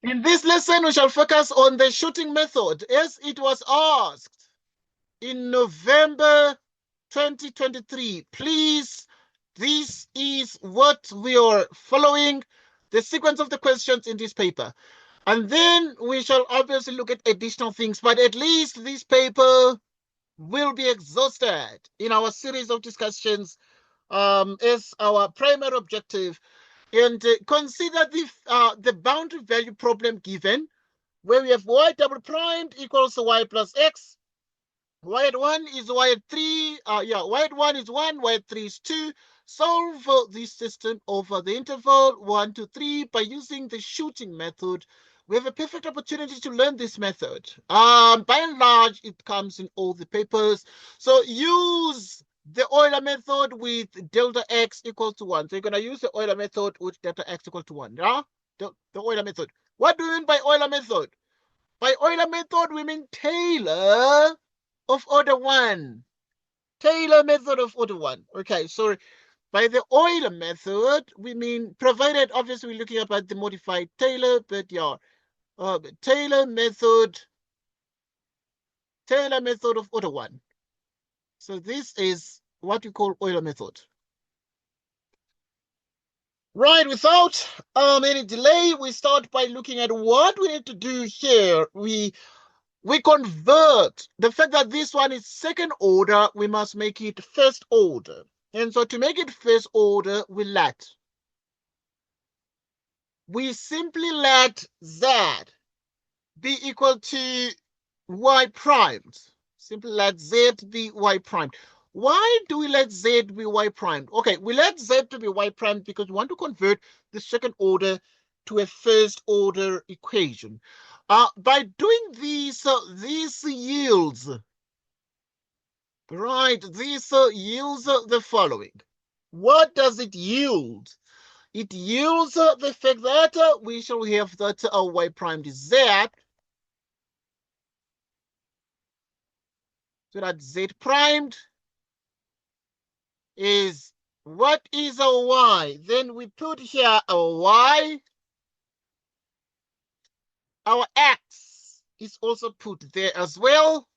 In this lesson, we shall focus on the shooting method as it was asked in November 2023. Please, this is what we are following, the sequence of the questions in this paper. And then we shall obviously look at additional things, but at least this paper will be exhausted in our series of discussions as our primary objective. And consider the boundary value problem given, where we have y double primed equals y plus x. Y at 1 is y at 3. Y at 1 is 1, y at 3 is 2. Solve this system over the interval 1 to 3 by using the shooting method. We have a perfect opportunity to learn this method. By and large, it comes in all the papers. So use the Euler method with delta x equals to 1. So you're going to use the Euler method with delta x equal to 1. Yeah? The Euler method. What do we mean by Euler method? By Euler method, we mean Taylor of order 1. Taylor method of order 1. Okay, sorry. By the Euler method, we mean, provided obviously we're looking at the modified Taylor, but yeah, Taylor method of order 1. So this is what we call Euler method. Right, without any delay, we start by looking at what we need to do here. We convert the fact that this one is second order, we must make it first order. And so to make it first order, we simply let z be equal to y primed. Simply let z be y primed. Why do we let z be y primed? Okay, we let z to be y primed because we want to convert the second order to a first order equation. By doing this, this yields, right, this yields the following. What does it yield? It yields the fact that we shall have that y primed is z, so that z primed is, what is a y? Then we put here a y. Our x is also put there as well.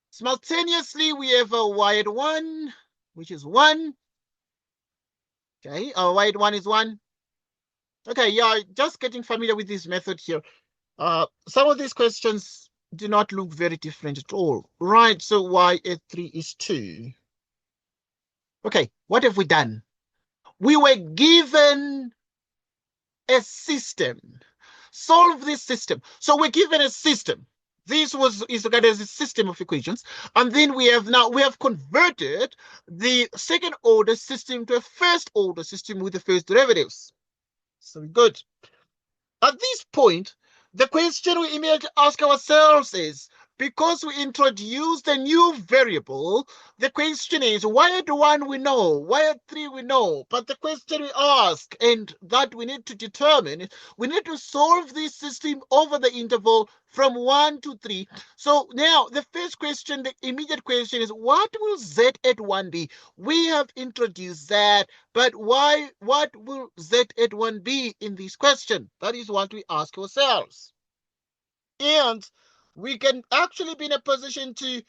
Simultaneously, we have a y at 1, which is 1. Okay, our y at 1 is 1. Okay, yeah, just getting familiar with this method here. Some of these questions do not look very different at all. Right, so y at 3 is 2. Okay, what have we done? We were given a system. Solve this system. So we're given a system. This is regarded as a system of equations. And then we have converted the second order system to a first order system with the first derivatives. So good. At this point, the question we immediately ask ourselves is, because we introduced a new variable, the question is, y at 1 we know, y at 3 we know, but the question we ask, and that we need to determine, we need to solve this system over the interval from 1 to 3. So now the first question, the immediate question is, what will z at 1 be? We have introduced that, but what will z at 1 be in this question? That is what we ask ourselves. And we can actually be in a position to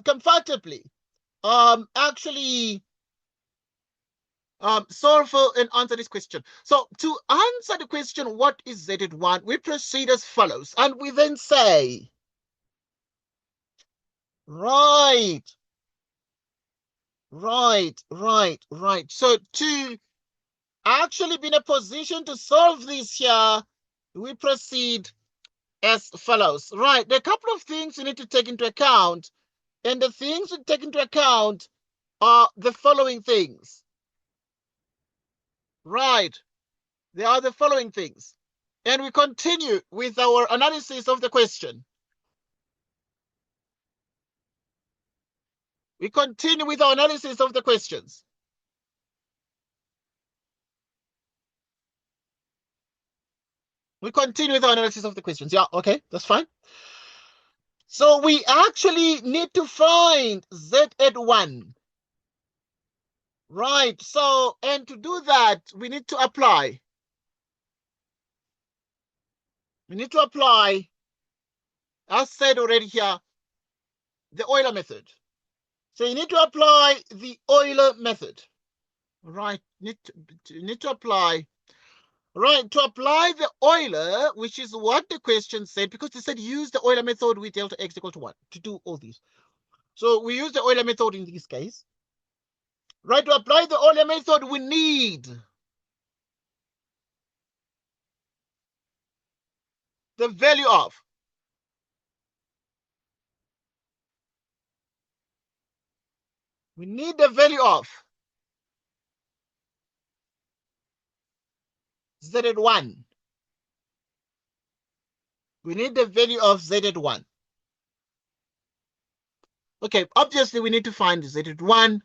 comfortably solve and answer this question. So to answer the question, what is z at 1, we proceed as follows. And we then say, right. So to actually be in a position to solve this here, we proceed as follows. Right, there are a couple of things we need to take into account, and the things we take into account are the following things. Right, they are the following things. And we continue with our analysis of the question. We continue with our analysis of the questions. We continue with our analysis of the questions. Yeah, okay, that's fine. So we actually need to find z at 1. Right, so, and to do that, we need to apply We need to apply, as said already here, the Euler method. So you need to apply the Euler method. Right, need to apply. Right, to apply the Euler, which is what the question said, because it said use the Euler method with delta x equal to 1 to do all these. So we use the Euler method in this case. Right, to apply the Euler method, we need the value of z at 1. We need the value of z at 1. Okay, obviously we need to find z at 1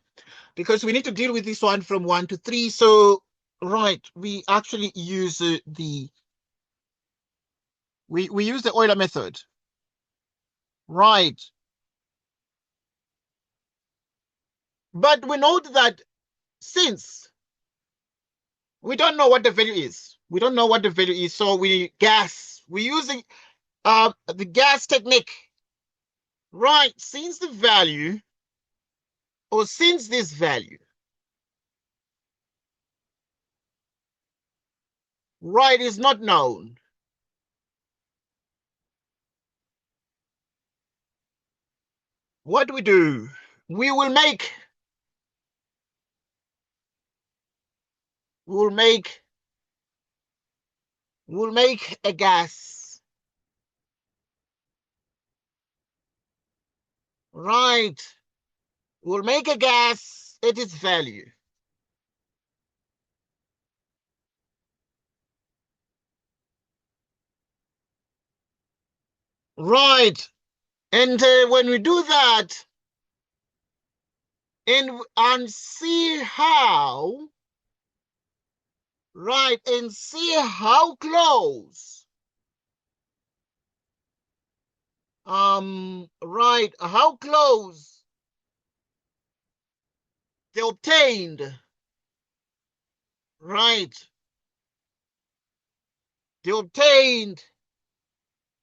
because we need to deal with this one from 1 to 3. So, right, we actually use we use the Euler method. Right. But we note that since we don't know what the value is, so we guess. We're using the guess technique. Right, since this value, right, is not known, what do we do? We will make a guess. Right, we'll make a guess at its value. Right, and when we do that, and see how, right, and see how close, right, how close they obtained, right, they obtained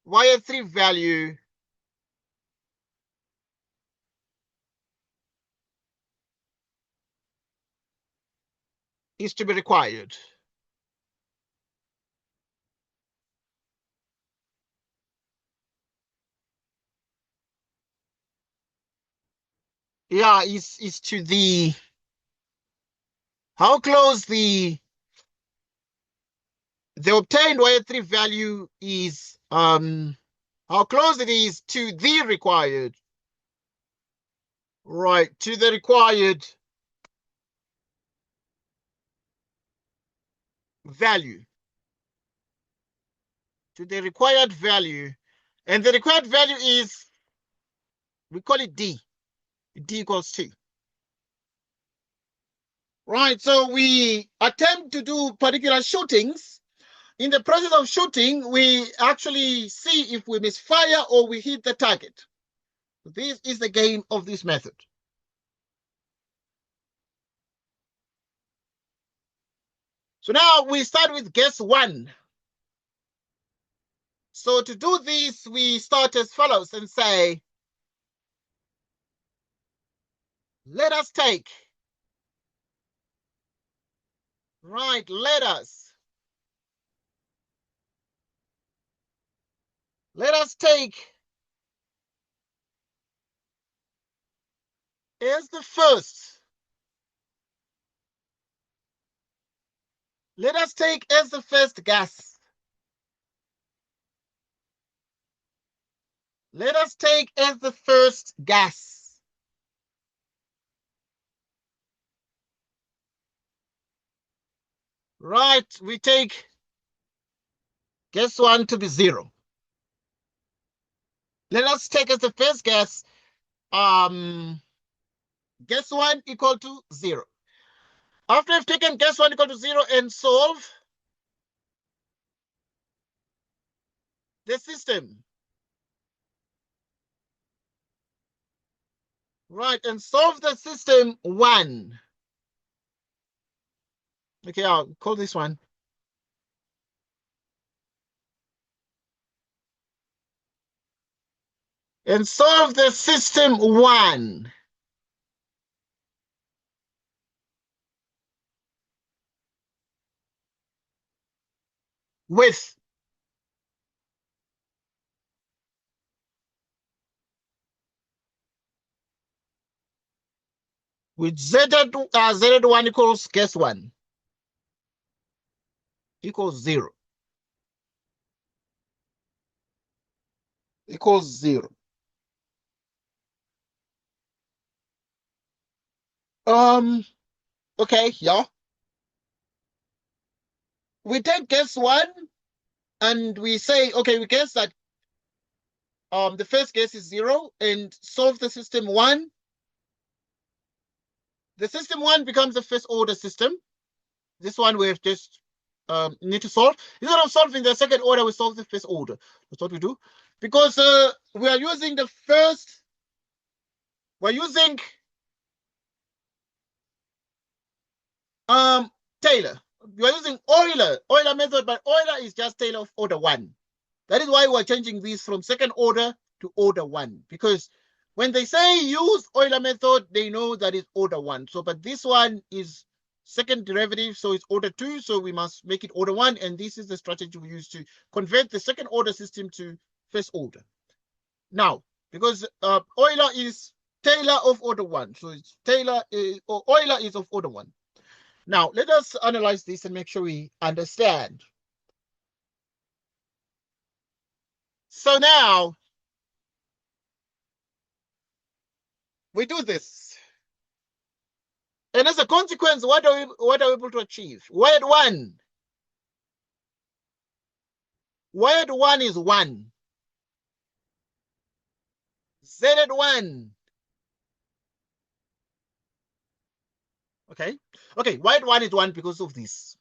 y3 value is to be required. Yeah, is to the how close the obtained y3 value is, how close it is to the required, right, to the required value, and the required value is, we call it d equals 2. Right, so we attempt to do particular shootings. In the process of shooting, we actually see if we misfire or we hit the target. This is the game of this method. So now we start with guess 1. So to do this, we start as follows and say, let us take, right, let us take as the first, guess. Let us take as the first guess. Right, we take guess 1 to be 0. Let us take as the first guess, guess 1 equal to 0. After I've taken guess 1 equal to 0 and solve the system, right, and solve the system 1. Okay, I'll call this one and solve the system 1. With Z1 equals, guess 1, equals 0. Equals 0. Okay, yeah. We take guess 1 and we say, okay, we guess that the first guess is 0 and solve the system 1. The system 1 becomes the first order system. This one we have just need to solve. Instead of solving the second order, we solve the first order. That's what we do. Because we are using the first, we're using Taylor. We are using Euler method, but Euler is just Taylor of order 1. That is why we're changing these from second order to order 1. Because when they say use Euler method, they know that it's order 1. So, but this one is second derivative, so it's order 2, so we must make it order 1, and this is the strategy we use to convert the second order system to first order. Now, because Euler is Taylor of order 1, so it's Taylor or Euler is of order 1. Now, let us analyze this and make sure we understand. So now, we do this. And as a consequence, what are we able to achieve? Y at 1. Y at 1 is 1. Z at 1. Okay. Okay, Y at 1 is 1 because of this.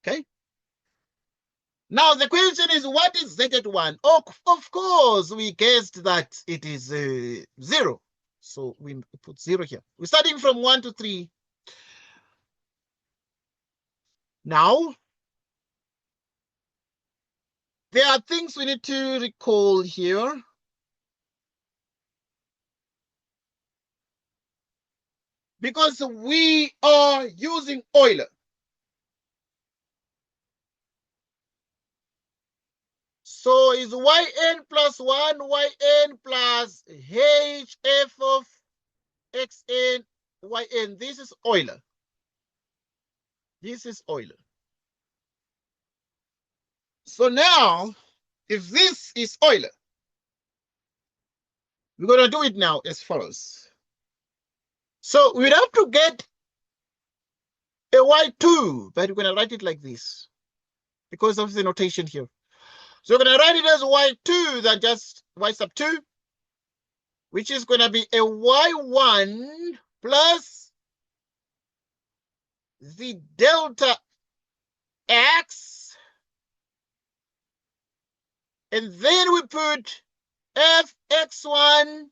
Okay. Now the question is, what is Z at 1? Oh, of course, we guessed that it is 0. So we put 0 here. We're starting from 1 to 3. Now, there are things we need to recall here. Because we are using Euler. So is yn plus 1, yn plus hf of xn, yn. This is Euler. This is Euler. So now, if this is Euler, we're going to do it now as follows. So we'd have to get a y2, but we're going to write it like this because of the notation here. So we're going to write it as y2, then just y sub 2, which is going to be a y1 plus the delta x, and then we put fx1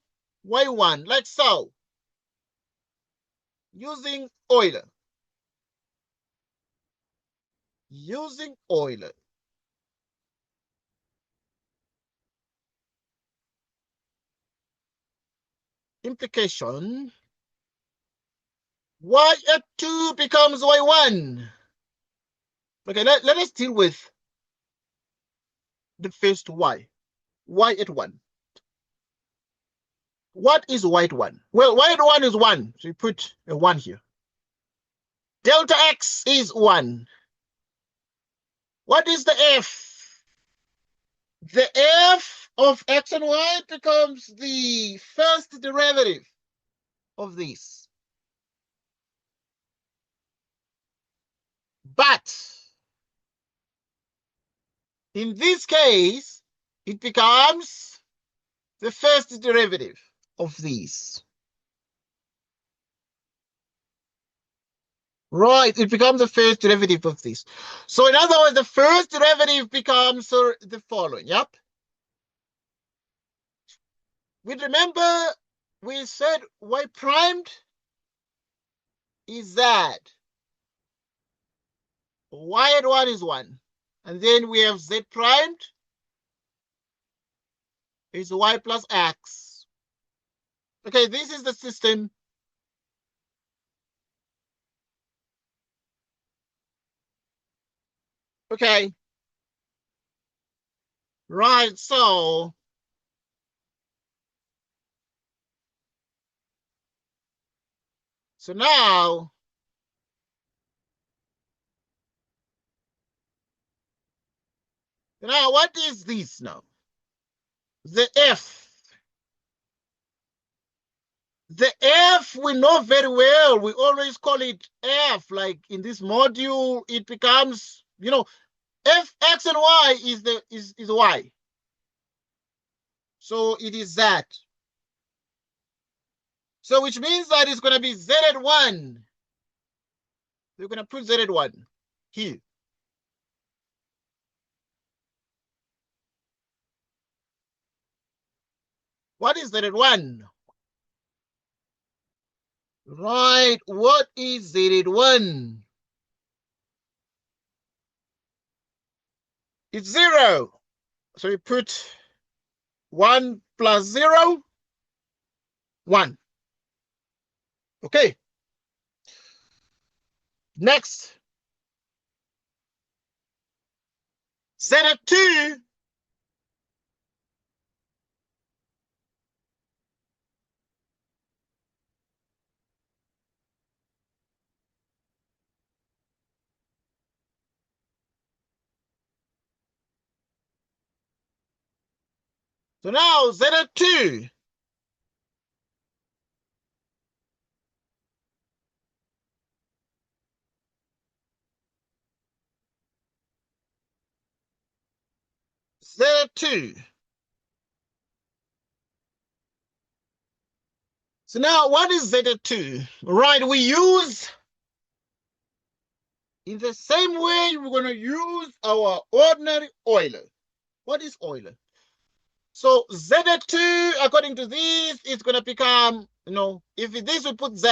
y1, like so, using Euler. Using Euler. Implication, y at 2 becomes y1. Okay, let us deal with the first y at 1. What is y at 1? Well, y at 1 is 1, so you put a 1 here. Delta x is 1. What is the f? The f of x and y becomes the first derivative of this. But in this case, it becomes the first derivative of these. Right, it becomes the first derivative of this. So in other words, the first derivative becomes the following. Yep. We remember we said y primed is that y at 1 is 1. And then we have z primed. is y plus x. Okay, this is the system. Okay. Right, so now what is this now? The f. The f we know very well. We always call it f. Like in this module, it becomes, f, x, and y is y. So it is that. So which means that it's going to be z at 1. We're going to put z at 1 here. What is z at 1? Right, what is z at 1? It's 0. So we put 1 plus 0, 1. Okay. Next. Z at 2. So now z at 2. Z at 2. So now what is z at 2? Right, we use, in the same way, we're going to use our ordinary Euler. What is Euler? So z at 2, according to this, it's going to become, if this we put z.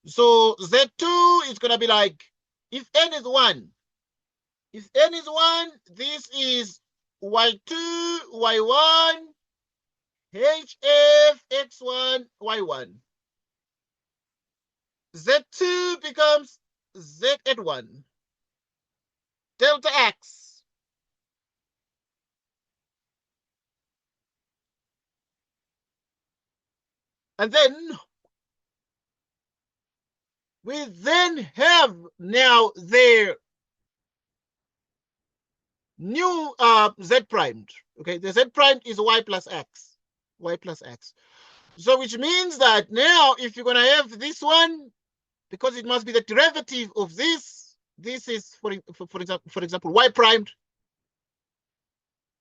So z2 is going to be like, if n is 1, this is y2, y1, hf, x1, y1. Z2 becomes z at 1, delta x. And then we then have now their new z primed. Okay, the z primed is y plus x. So which means that now if you're going to have this one, because it must be the derivative of this is, for example, y primed.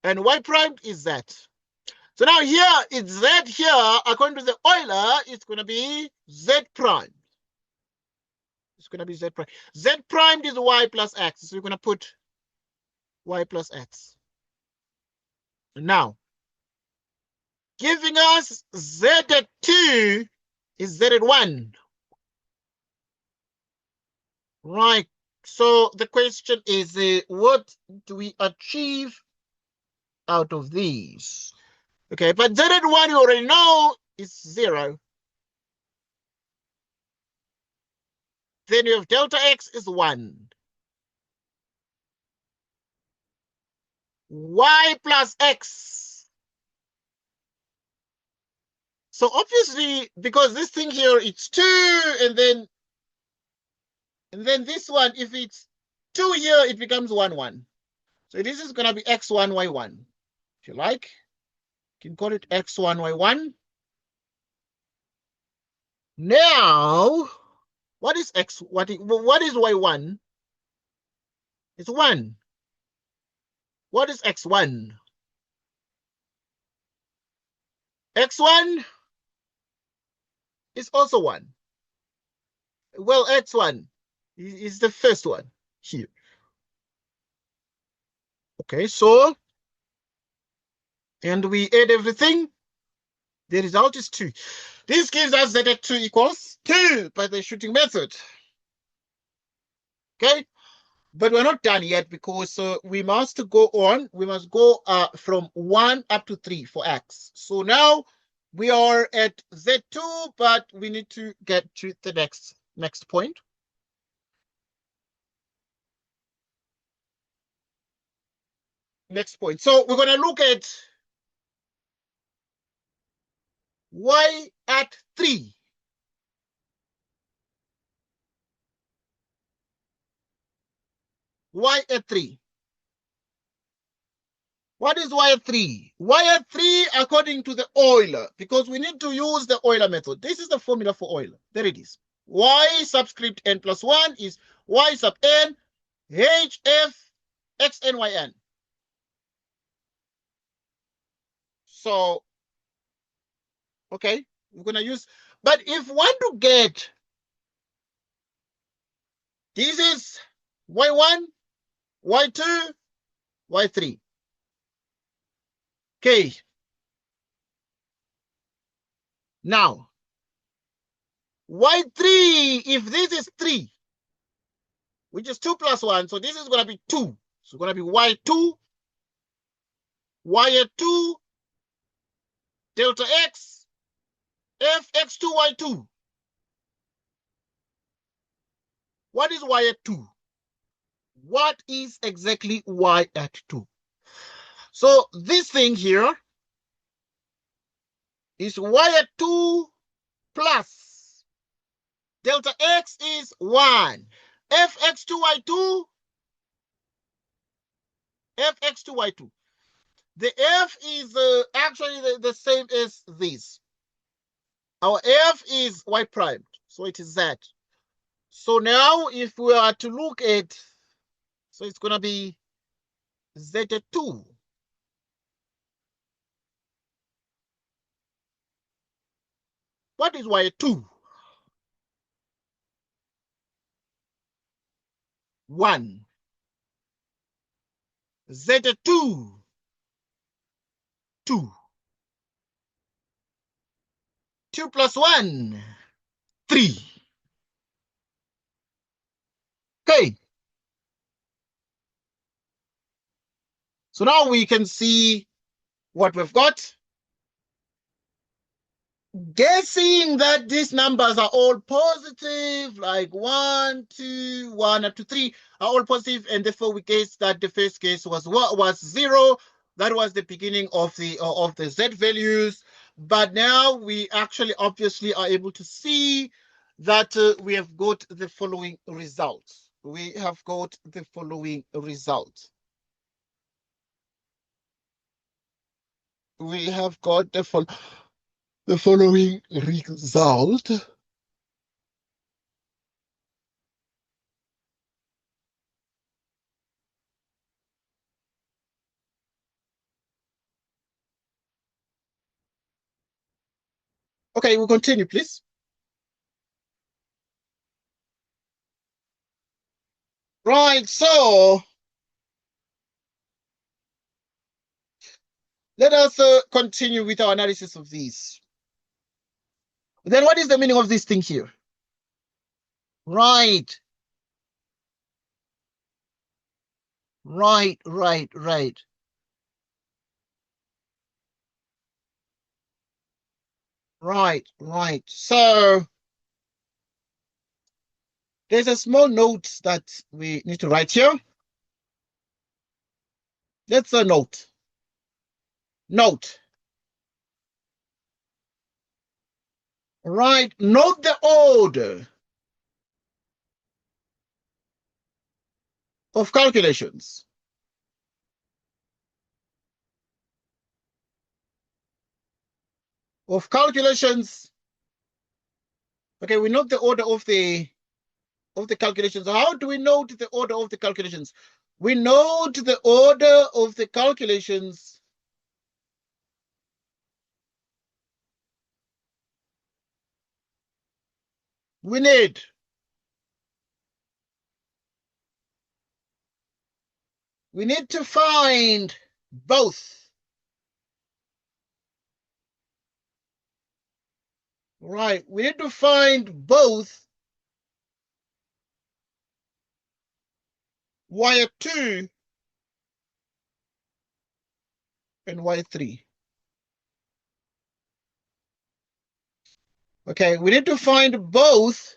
And y primed is that. So now here, it's z here. According to the Euler, it's going to be z prime. It's going to be z prime. Z primed is y plus x. So you're going to put y plus x. Now, giving us z at 2 is z at 1. Right. So the question is, what do we achieve out of these? Okay, but z at 1 you already know is 0. Then you have delta x is 1. Y plus x. So obviously, because this thing here, it's 2, and then this one, if it's 2 here, it becomes 1, 1. So this is going to be x1, y1. If you like, you can call it x1, y1. Now, what is x? What is y1? It's 1. What is x1? X1 is also 1. Well, x1 is the first one here. Okay, so, and we add everything. The result is 2. This gives us z at 2 equals 2 by the shooting method. Okay, But we're not done yet because we must go on. We must go from 1 up to 3 for x. So now we are at Z2, but we need to get to the next point. Next point. So we're going to look at y at 3. Y at 3. What is y at 3? Y at 3 according to the Euler, because we need to use the Euler method. This is the formula for Euler. There it is. Y subscript n plus 1 is y sub n hf x n y n. So, okay, we're going to use, but if we want to get, this is y1, y2, y3. Okay. Now, y3, if this is 3, which is 2 plus 1, so this is going to be 2. So it's going to be y2, y2, delta x, fx2, y2. What is y at 2? What is exactly y at 2? So this thing here is y at 2 plus delta x is 1. fx2, y2, fx2, y2. The f is actually the same as this. Our f is y prime, so it is z. So now if we are to look at, so it's going to be z2. What is y2? 1. Z2, 2. 2 plus 1, 3. Okay. So now we can see what we've got. Guessing that these numbers are all positive, like 1, 2, 1 up to 3 are all positive, and therefore we guess that the first case was 0. That was the beginning of the z values. But now we actually obviously are able to see that we have got the following results. We have got the following result. We have got the following result. Okay, we'll continue, please. Right, so let us continue with our analysis of these. Then what is the meaning of this thing here? Right. Right. So there's a small note that we need to write here. That's a note. Note. Right. Note the order of calculations. Okay, we note the order of the calculations. How do we note the order of the calculations? We note the order of the calculations we need to find both. Right, we need to find both y2 and y3. Okay, we need to find both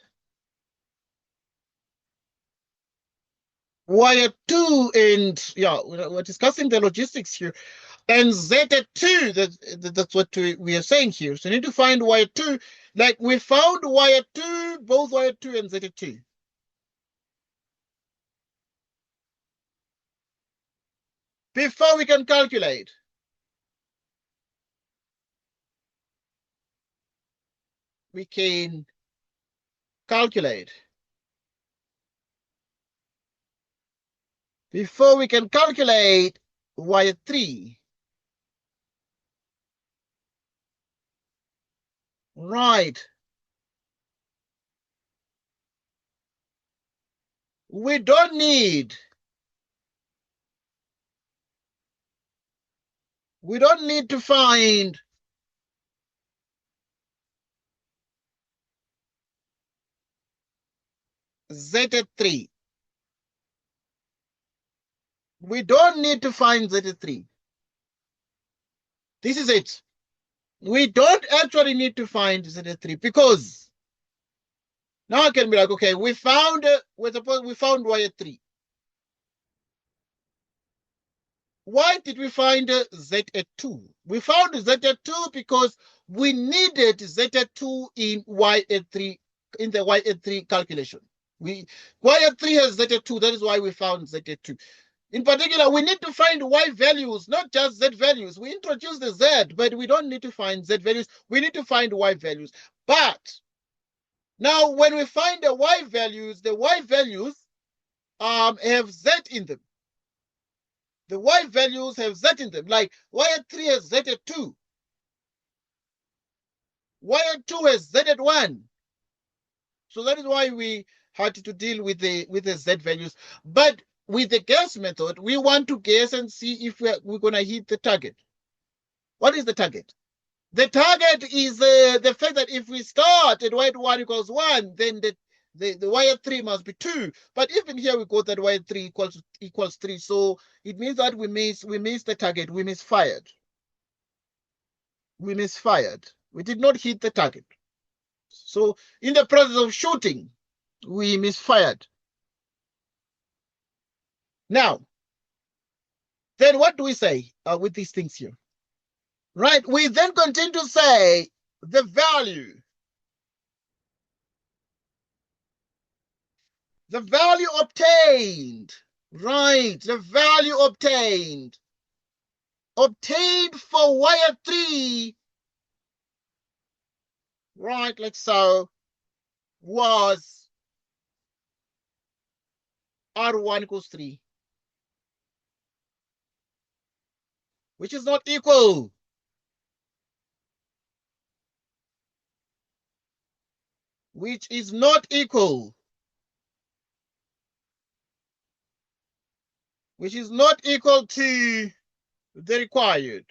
y2 and, yeah, we're discussing the logistics here, and z2, that's what we are saying here. So we need to find y2, like we found y2, both y2 and z2. Before we can calculate, we can calculate. Before we can calculate y3. Right. We don't need to find Z3. We don't need to find Z3. This is it. We don't actually need to find Z3 because now I can be like, okay, we found Y3. Why did we find Z2? We found Z2 because we needed Z2 in Y3, in the Y3 calculation. Y3 has Z2, that is why we found Z2. In particular, we need to find Y values, not just Z values. We introduced the Z, but we don't need to find Z values. We need to find Y values. But now when we find the Y values have Z in them. The Y values have Z in them. Like Y3 has Z at 2. Y2 has Z at 1. So that is why we had to deal with the Z values. But with the guess method, we want to guess and see if we're going to hit the target. What is the target? The target is the fact that if we start at y1 equals 1, then the y3 must be 2. But even here we got that y3 equals 3. So it means that we missed the target. We misfired. We did not hit the target. So in the process of shooting, we misfired. Now, then what do we say with these things here? Right, we then continue to say the value obtained, right, the value obtained for y3, right, like so, was R1 equals 3, which is not equal. Which is not equal. Which is not equal to the required.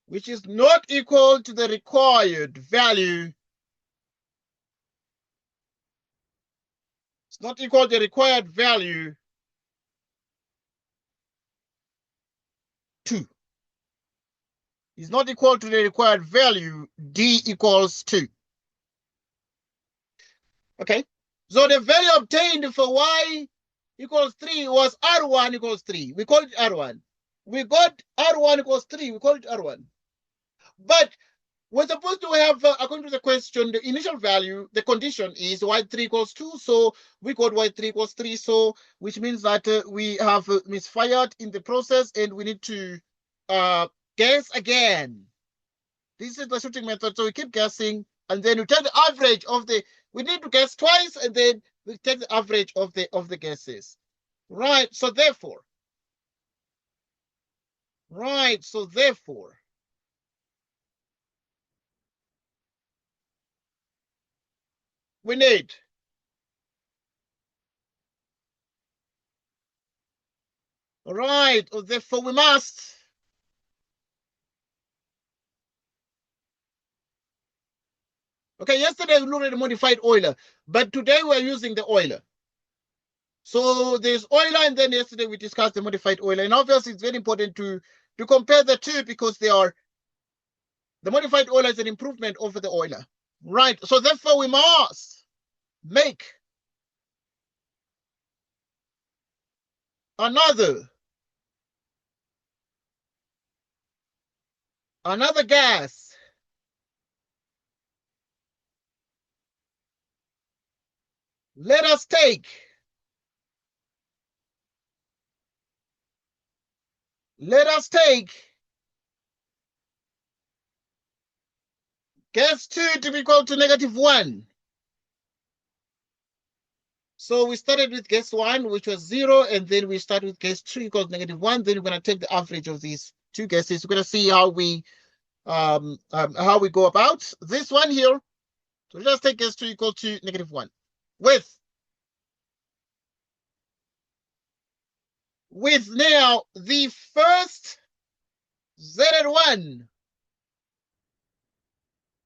Which is not equal to the required value. It's not equal to the required value 2. Is not equal to the required value D equals 2. Okay, so the value obtained for y equals 3 was R1 equals 3. We call it R1. We got R1 equals 3. We call it R1. But we're supposed to have, according to the question, the initial value, the condition is y3 equals 2. So we got y3 equals 3. So which means that we have misfired in the process and we need to guess again. This is the shooting method. So we keep guessing and then we take the average of the, we need to guess twice and then we take the average of the guesses. Right. So therefore, we need therefore we must Okay, yesterday we looked at the modified Euler, but today we're using the Euler. So there's Euler, and then yesterday we discussed the modified Euler. And obviously it's very important to compare the two because the modified Euler is an improvement over the Euler. Right, so therefore we must make another gas. Let us take gas 2 to be equal to -1. So we started with gas 1, which was 0, and then we start with gas 2 equals -1. Then we're going to take the average of these two gases. We're going to see how we go about this one here. So just take gas 2 equal to -1 with now the first Z at 1.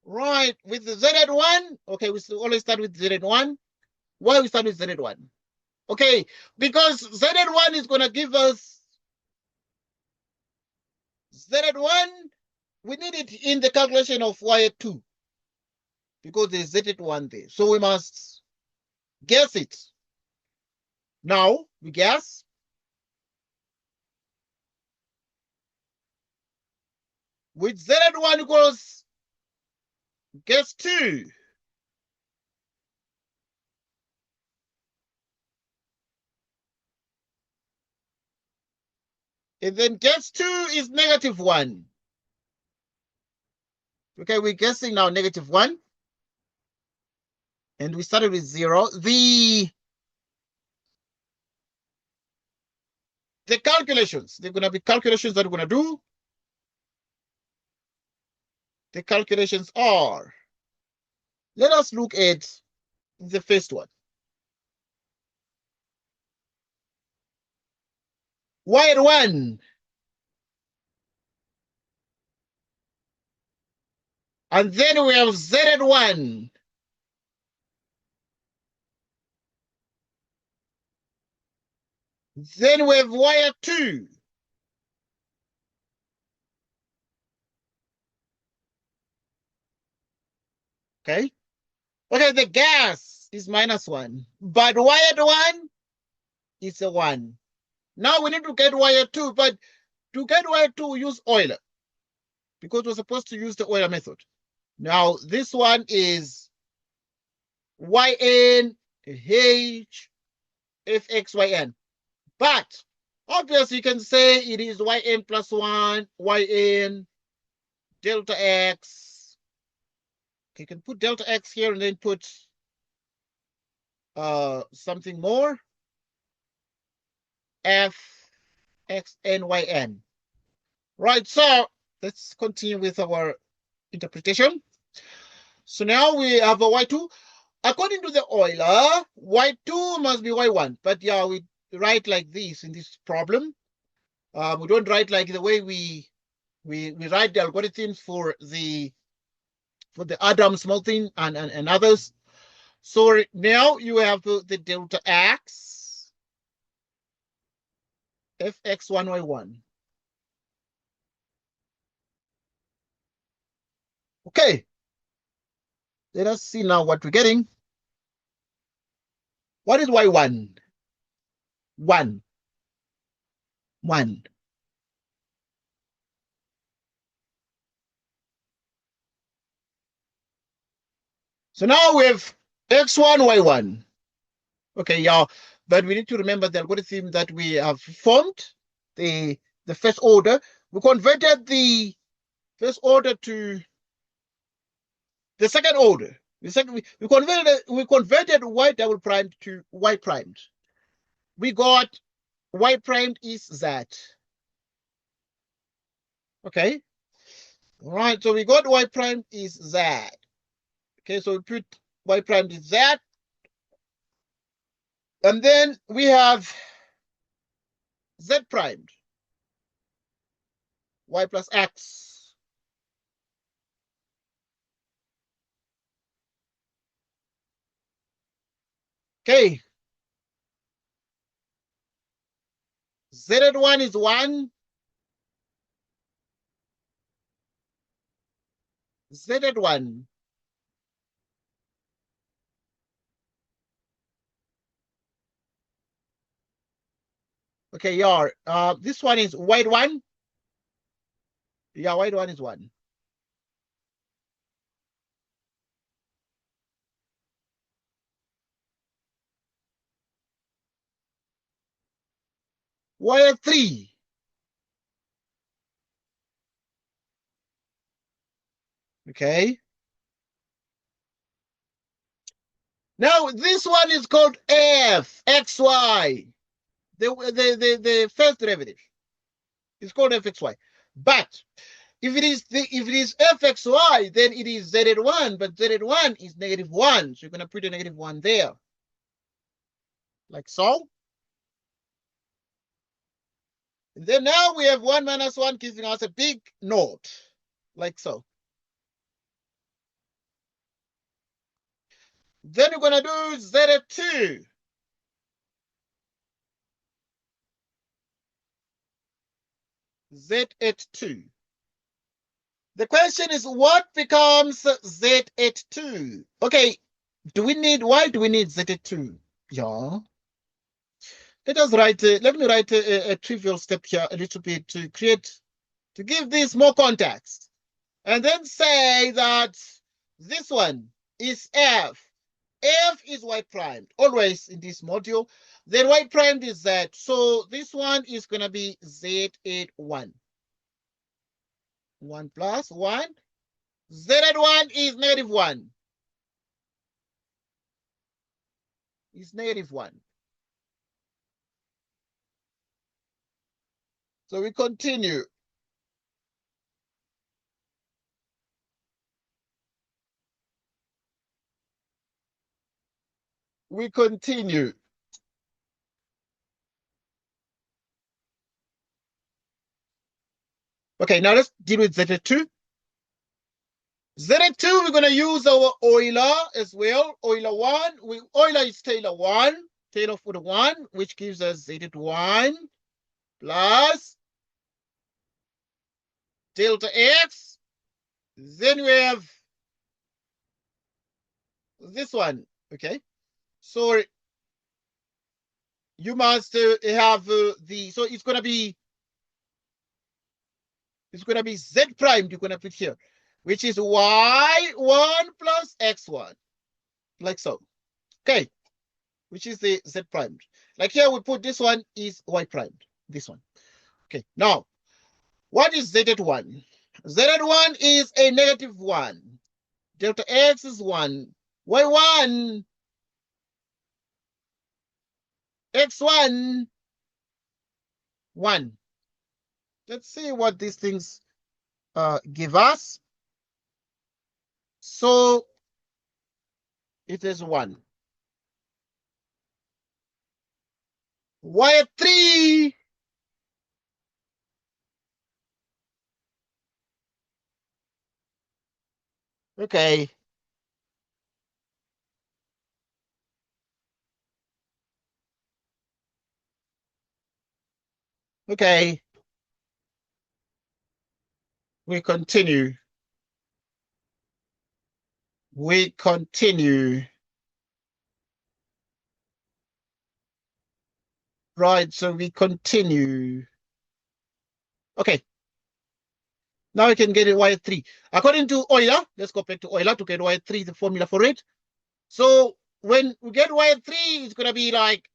Right, with the Z at 1, okay, we always start with Z at 1. Why we start with Z at 1? Okay, because Z at 1 is going to give us Z at 1. We need it in the calculation of Y at 2 because there's Z at 1 there. So we must guess it. Now we guess. With Z at 1 equals gas 2. And then gas 2 is -1. Okay, we're guessing now -1. And we started with 0. The calculations, they're going to be calculations that we're going to do. The calculations are, let us look at the first one. Y at 1. And then we have Z at 1. Then we have Y at 2. Okay. Okay, the gas is -1. But Y at 1 is a 1. Now we need to get Y at 2. But to get Y at 2, we use Euler. Because we're supposed to use the Euler method. Now, this one is Yn H Fx Yn. But obviously you can say it is Yn plus 1, Yn delta x. Okay, you can put delta x here and then put something more. Fx and Yn. Right, so let's continue with our interpretation. So now we have a Y2. According to the Euler, Y2 must be Y1. But yeah, we write like this in this problem. We don't write like the way we write the algorithms for the Adam small thing and others. So now you have the delta x Fx1 Y1. Okay. Let us see now what we're getting. What is Y1? 1. 1. So now we have X1, Y1. Okay, yeah, but we need to remember the algorithm that we have formed, the first order. We converted the first order to the second order. We converted Y double prime to Y primed. We got Y primed is Z. Okay. All right, so we got Y primed is Z. Okay, so we put Y primed is Z. And then we have Z primed. Y plus X. Okay. Z at 1 is 1. Z at 1. Okay, yeah. This one is white 1. Yeah, white 1 is 1. White 3. Okay. Now this one is called f xy. The first derivative is called fxy. But if it is fxy, then it is z at 1, but z at 1 is -1. So you're gonna put a -1 there. Like so. And then now we have 1 minus 1 giving us a big naught. Like so. Then we're gonna do z at 2. Z at 2. The question is, what becomes Z at 2? Okay, why do we need Z at 2? Yeah. Let me write a trivial step here a little bit to give this more context. And then say that this one is F. F is Y prime, always in this module. Then Y prime is Z. So this one is going to be Z at 1. 1 plus 1. Z at 1 is -1. Is -1. So we continue. We continue. Okay, now let's deal with Z2. Z2, we're going to use our Euler as well. Euler 1. Euler is Taylor 1. Taylor for the 1, which gives us Z1 plus delta X. Then we have this one. Okay. So you must have so it's going to be Z prime you're going to put here, which is Y1 plus X1. Like so. Okay. Which is the Z primed. Like here, we put this one is Y primed. This one. Okay. Now, what is Z at 1? Z at 1 is a -1. Delta X is 1. Y1, X1, 1. Let's see what these things give us. So it is 1. Y at 3. Okay. Okay. We continue. We continue. Right, so we continue. Okay. Now we can get it Y at 3. According to Euler, let's go back to Euler to get Y at 3, the formula for it. So when we get Y at 3, it's going to be like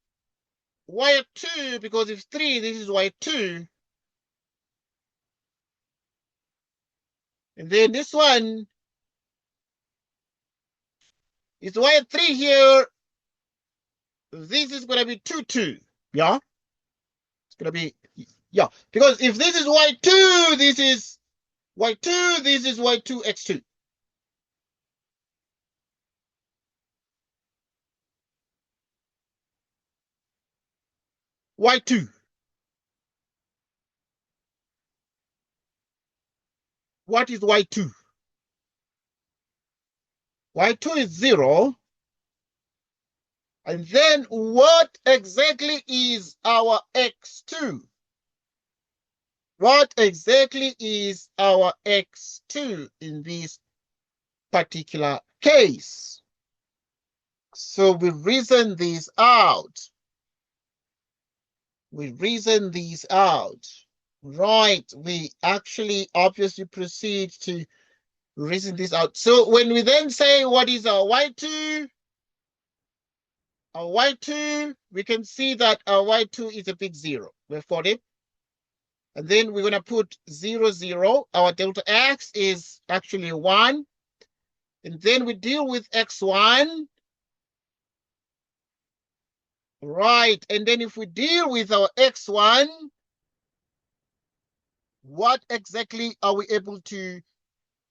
Y at 2, because if 3, this is Y at 2. And then this one is Y at 3 here. This is going to be 2, 2. Yeah? It's going to be, yeah. Because if this is Y2, this is Y2, this is Y2, X2. Y2. What is Y2? Y2 is 0. And then what exactly is our x2? What exactly is our x2 in this particular case? So we reason these out. We reason these out. Right, we actually obviously proceed to reason this out. So when we then say what is our y2, we can see that our y2 is a big 0. We've got it. And then we're going to put 0, 0. Our delta x is actually 1. And then we deal with x1. Right. And then if we deal with our x1, what exactly are we able to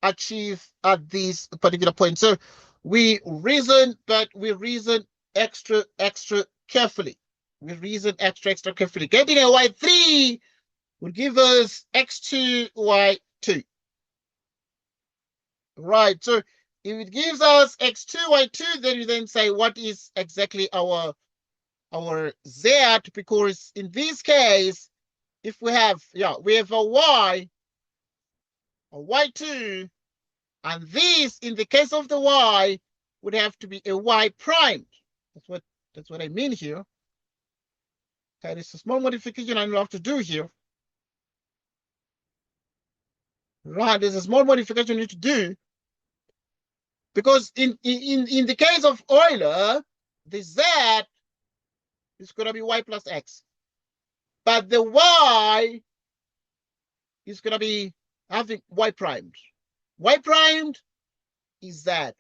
achieve at this particular point? So we reason, but we reason extra carefully. We reason extra carefully. Getting a y3 would give us x2, y2. Right. So if it gives us x2, y2, then you then say what is exactly our z, because in this case, if we have a y, a y2, and this in the case of the y would have to be a y prime. That's what I mean here. Okay, it's a small modification I have to do here. Right, there's a small modification you need to do, because in the case of Euler, the z is going to be y plus x, but the y is going to be having y primed. Y primed is z.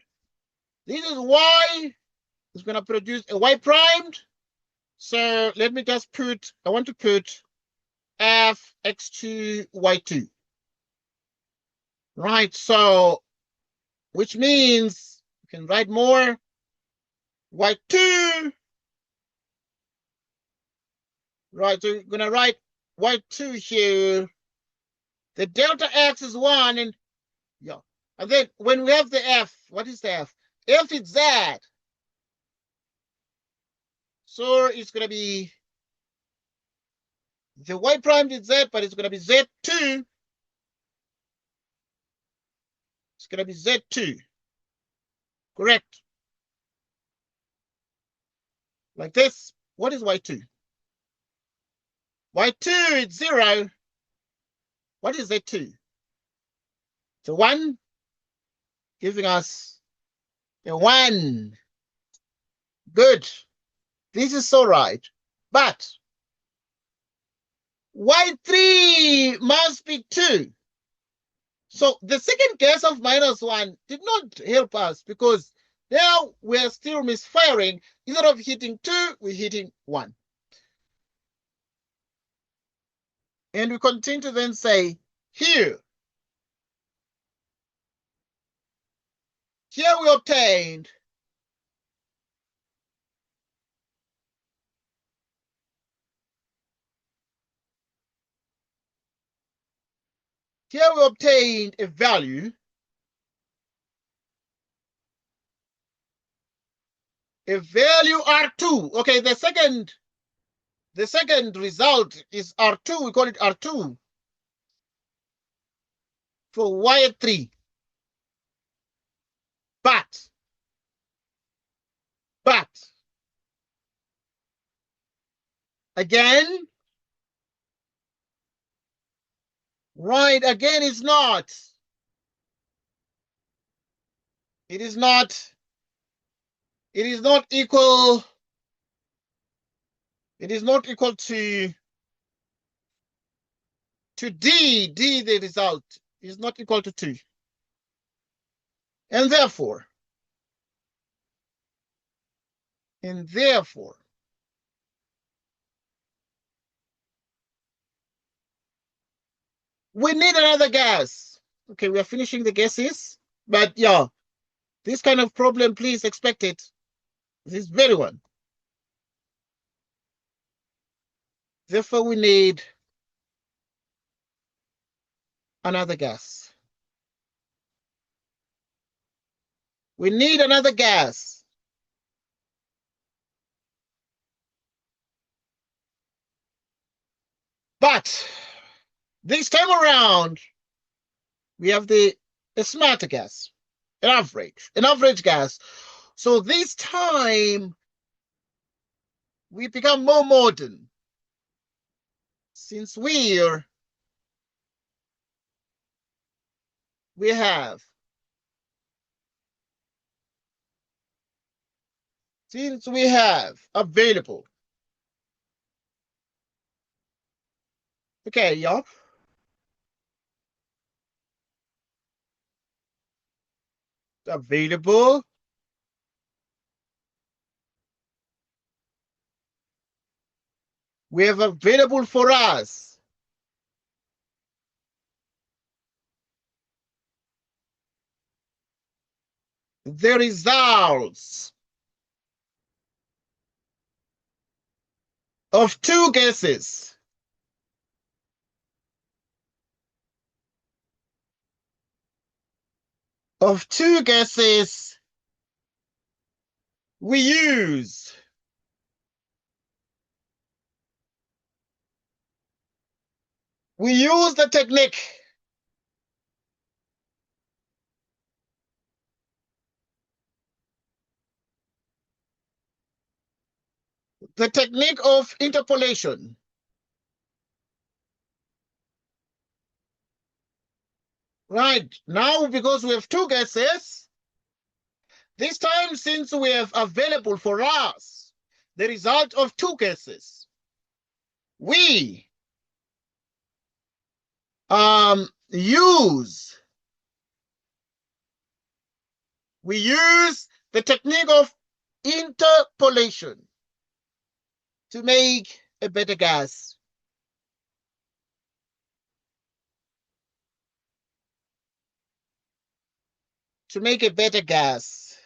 This is y is going to produce a y primed. So let me just put, I want to put f x2 y2. Right, so which means you can write more y2. Right, so you're going to write y2 here. The delta x is 1, and and then when we have the f, what is the f? F is z. So it's going to be the y prime is z, but it's going to be z2. It's going to be z2. Correct. Like this. What is y2? y2 is 0. What is z2? The 1, giving us a 1. Good. This is so right. But y3 must be 2. So the second case of -1 did not help us, because now we're still misfiring. Instead of hitting 2, we're hitting 1. And we continue to then say, here we obtained a value, R2. Okay, the second result is R2. We call it R2 for y3. But again, right, again is not. It is not equal. It is not equal to D. D, the result, is not equal to 2. And therefore, we need another gas. Okay, we are finishing the gases, but yeah, this kind of problem, please expect it. This very one. Therefore, we need another gas. We need another gas. But this time around, we have a smarter gas, an average gas. So this time, we become more modern. Since we have available. Okay, yeah. Available. We have available for us the results of two gases. We use the technique of interpolation. Right, now because we have two gases, this time since we have available for us the result of two gases, we use the technique of interpolation to make a better gas. To make a better gas.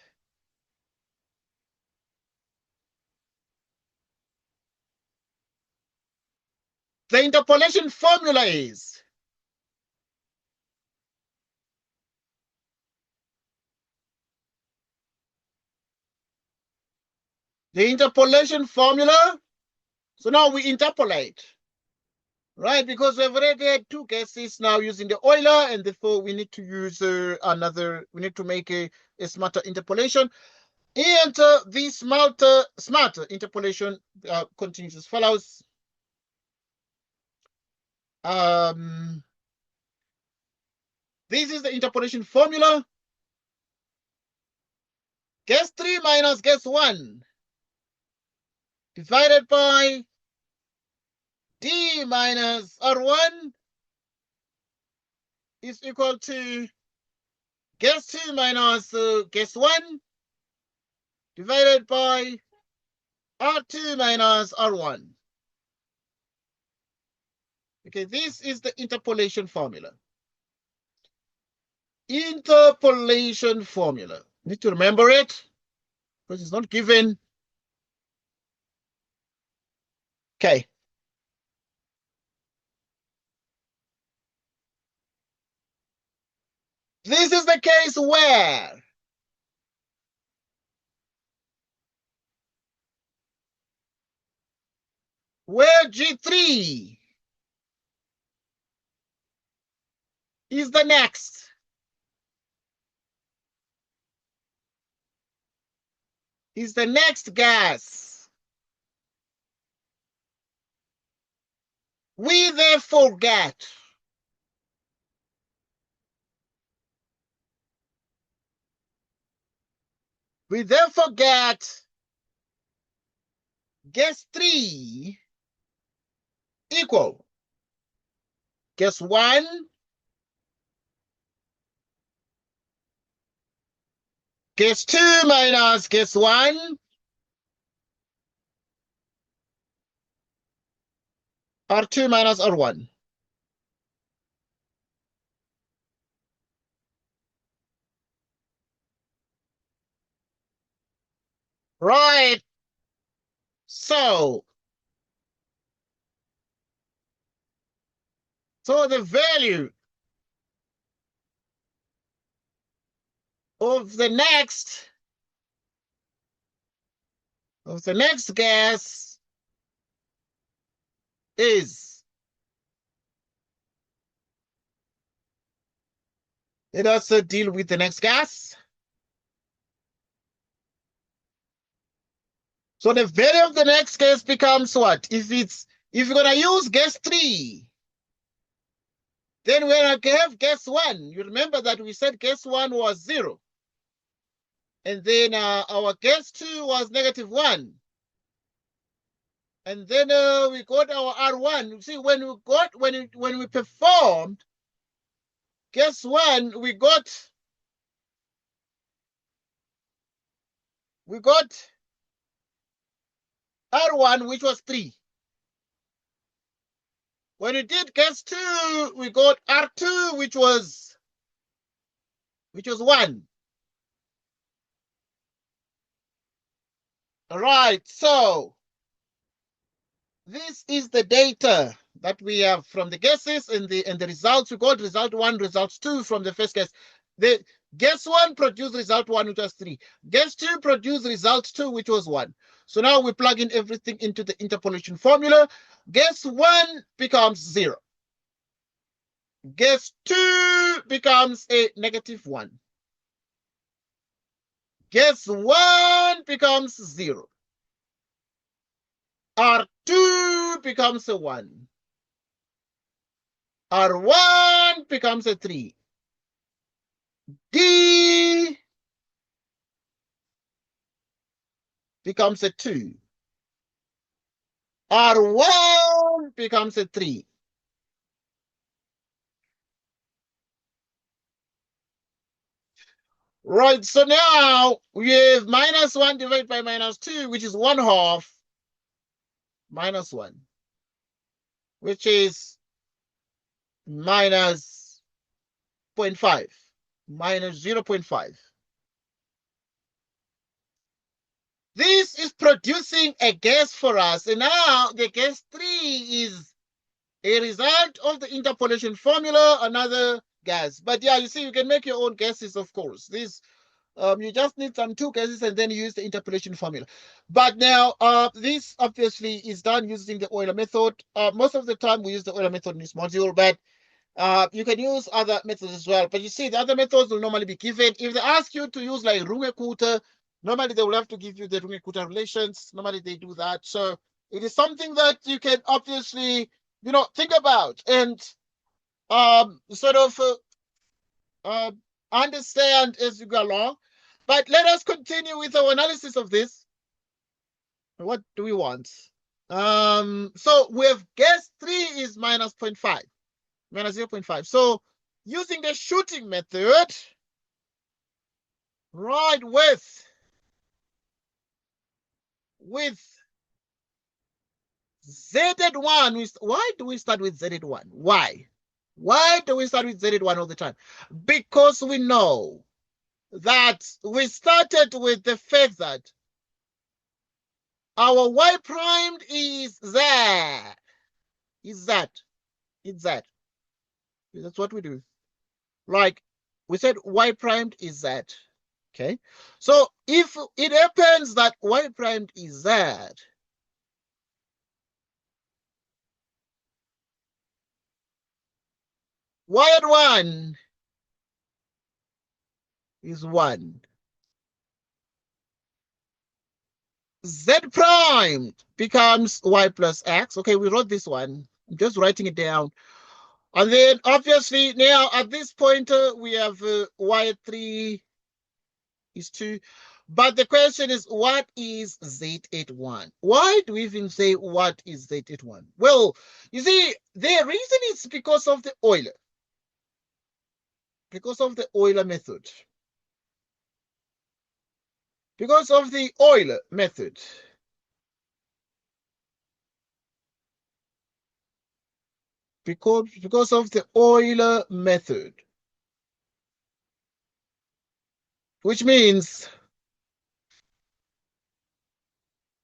The interpolation formula is so now we interpolate, right? Because we've already had two gases now using the Euler, and therefore we need to use we need to make a smarter interpolation. And the smarter interpolation continues as follows. This is the interpolation formula. Gas 3 minus gas 1 divided by D minus R1 is equal to gas 2 minus gas 1 divided by R2 minus R1. Okay, this is the interpolation formula. Interpolation formula. Need to remember it because it's not given. Okay. This is the case where G3 is the next gas. We therefore get gas 3 equal gas 1 gas 2 minus gas 1 R2 minus R1. Right. So the value of the next gas is Let us deal with the next gas. So the value of the next gas becomes what? If you're gonna use gas 3, then when I have gas 1, you remember that we said gas 1 was 0. And then our gas 2 was -1. And then we got our R1. You see, when we performed gas 1, we got R1, which was 3. When we did gas 2, we got R2, which was 1. All right, so this is the data that we have from the gases and the results. We got result 1, result 2 from the first gas. The gas 1 produced result 1, which was 3. Gas 2 produced result 2, which was 1. So now we plug in everything into the interpolation formula. Gas 1 becomes 0. Gas 2 becomes a -1. Gas 1 becomes 0. R2 becomes a 1. R1 becomes a 3. D becomes a 2. R1 becomes a 3. Right, so now we have -1 divided by -2, which is 1/2 -1, which is -0.5, -0.5. This is producing a gas for us. And now the gas 3 is a result of the interpolation formula, another gas. But yeah, you see, you can make your own gases, of course. This you just need some 2 gases and then you use the interpolation formula. But now this obviously is done using the Euler method. Most of the time we use the Euler method in this module, but you can use other methods as well. But you see, the other methods will normally be given. If they ask you to use like Runge-Kutta, normally they will have to give you the Runge-Kutta relations. Normally they do that. So it is something that you can obviously, think about and sort of understand as you go along. But let us continue with our analysis of this. What do we want? So we have gas 3 is -0.5. -0.5. So using the shooting method, right, with Z at 1, why do we start with Z at 1? Why? Why do we start with Z at 1 all the time? Because we know that we started with the fact that our Y primed is Z. Is that? It's Z. That's what we do. Like we said, Y primed is Z. Okay. So if it happens that Y primed is Z, Y at 1 is 1. Z prime becomes Y plus X. Okay, we wrote this one. I'm just writing it down. And then obviously now at this point we have Y at 3 is 2. But the question is, what is Z at 1? Why do we even say what is Z at 1? Well, you see, the reason is because of the Euler. Because of the Euler method. Because of the Euler method. Because of the Euler method. Which means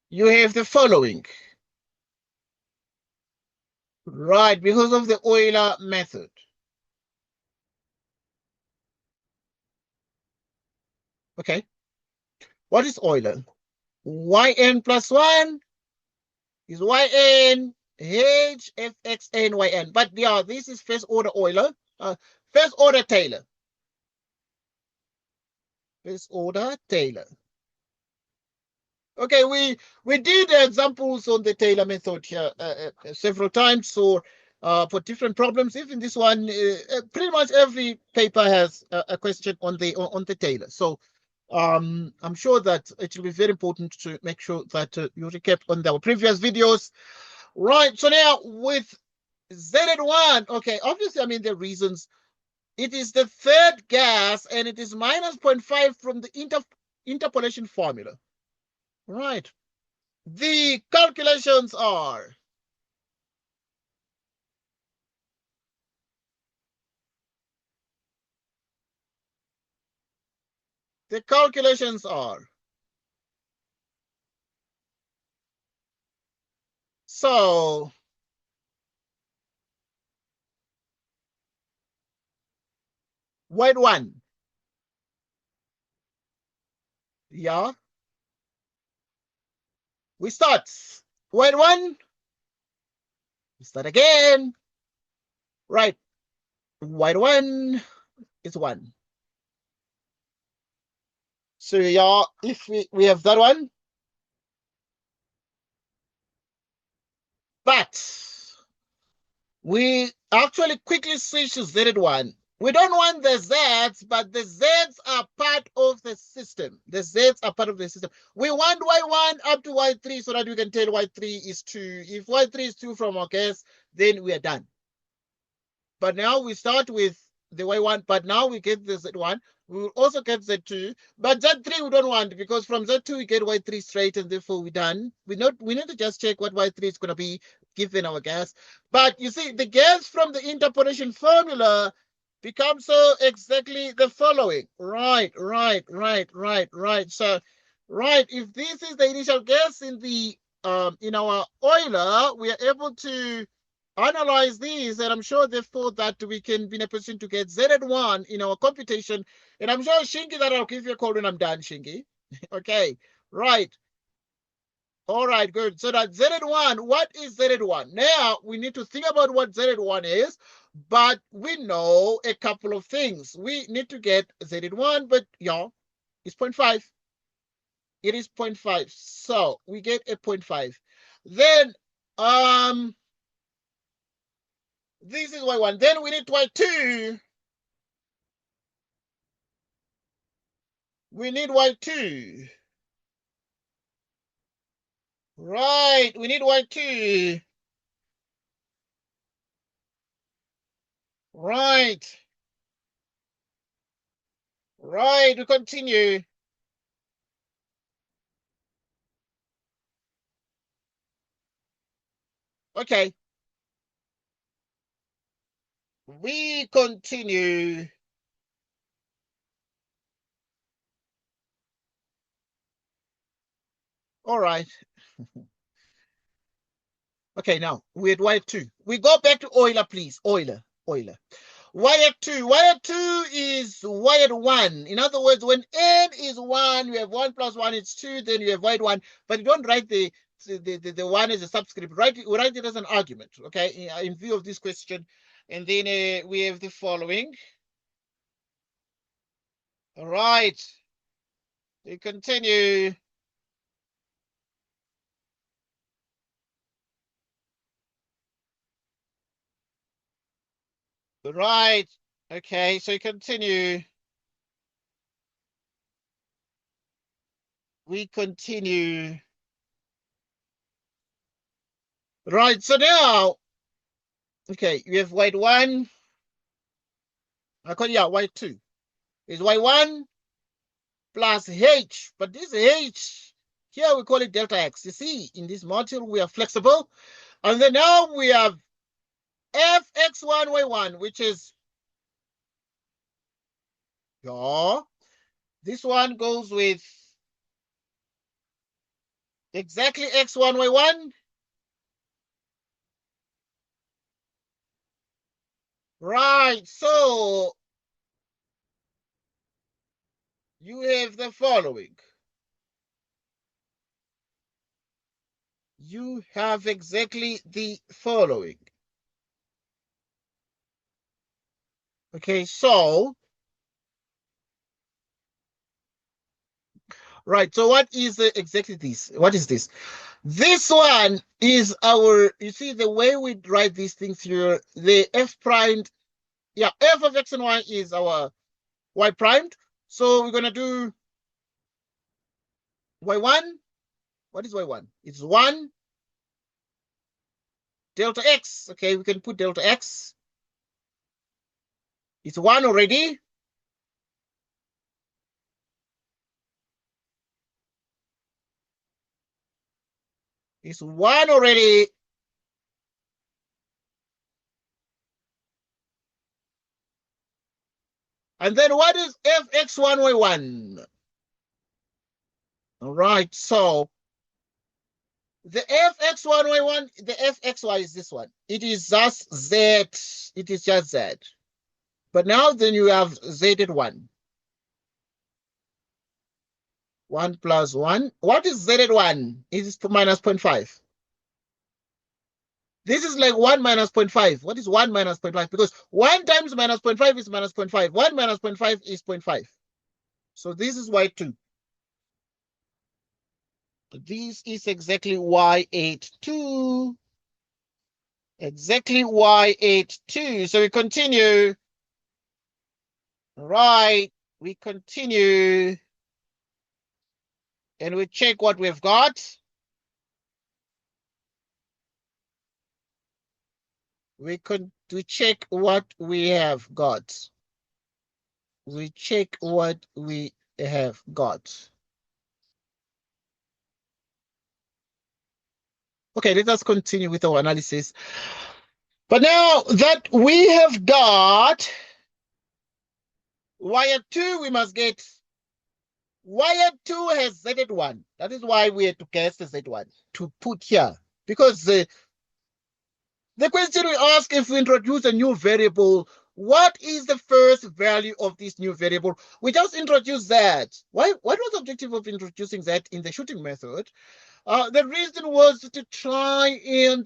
you have the following. Right, because of the Euler method. Okay. What is Euler? Yn plus 1 is Yn H Fxn Yn. But yeah, this is first order Euler, first order Taylor. First order Taylor. Okay, we did examples on the Taylor method here several times for different problems. Even this one, pretty much every paper has a question on the Taylor. So I'm sure that it will be very important to make sure that you recap on our previous videos. Right. So now with ZN1, okay, obviously, I mean the reasons. It is the third gas, and it is minus 0.5 from the interpolation formula. Right. The calculations are so white one. Yeah. We start. White one. We start again. Right. White one is one. So yeah, if we have that one. But we actually quickly switch to Z1. We don't want the Zs, but the Zs are part of the system. The Zs are part of the system. We want Y1 up to Y3 so that we can tell Y3 is 2. If Y3 is 2 from our case, then we are done. But now we start with the Y1, but now we get the Z1. We will also get Z2, but Z3 we don't want because from Z2 we get Y3 straight, and therefore we're done. We need to just check what Y3 is going to be given our gas. But you see, the gas from the interpolation formula becomes so exactly the following. Right. So, right, if this is the initial gas in our Euler, we are able to analyze these, and I'm sure therefore that we can be in a position to get Z1 in our computation. And I'm sure, Shingi, that I'll give you a call when I'm done, Shingi. Okay, right. All right, good. So that Z1, what is Z1? Now we need to think about what Z1 is, but we know a couple of things. We need to get Z1, but yeah, it's 0.5. It is 0.5. So we get a 0.5. Then this is Y1. Then we need Y2. We need Y2. Right, we need Y2. Right. Right, we continue. Okay. We continue. All right. Okay, now we're at Y2. We go back to Euler, please. Euler. Y at 2. Y at 2 is Y at 1. In other words, when n is 1, you have 1 plus 1 is 2, then you have Y at 1. But you don't write the 1 as a subscript. We write it as an argument, okay, in view of this question. And then we have the following. All right. We continue. Right. Okay, so you continue. We continue. Right, so now, okay, you have white 1. White 2. Is Y1 plus H. But this H, here we call it delta X. You see, in this module, we are flexible. And then now we have Fx1, Y1, which is, yeah, this one goes with exactly X1, Y1. Right, so you have the following. You have exactly the following. Okay, so Right, so what is exactly this? What is this? This one is our, you see the way we write these things here, the f primed, yeah, f of x and y is our y primed. So we're going to do y1. What is y1? It's 1 delta x. Okay, we can put delta x. It's 1 already. It's 1 already. And then what is fx1y1? All right, so the fx1y1, the fxy is this one. It is just z. It is just z. But now then you have z at 1. 1 plus 1. What is z at 1? It is minus 0.5. This is like 1 minus 0.5. What is 1 minus 0.5? Because 1 times minus 0.5 is minus 0.5. 1 minus 0.5 is 0.5. So this is y2. This is exactly y82. Exactly y82. So we continue. Right. We continue. And we check what we've got. We check what we have got. We check what we have got. Okay, let us continue with our analysis. But now that we have got y2, we must get y2 has z at 1. That is why we had to cast the z1 to put here. Because the question we ask, if we introduce a new variable, what is the first value of this new variable? We just introduce that. What was the objective of introducing that in the shooting method? The reason was to try and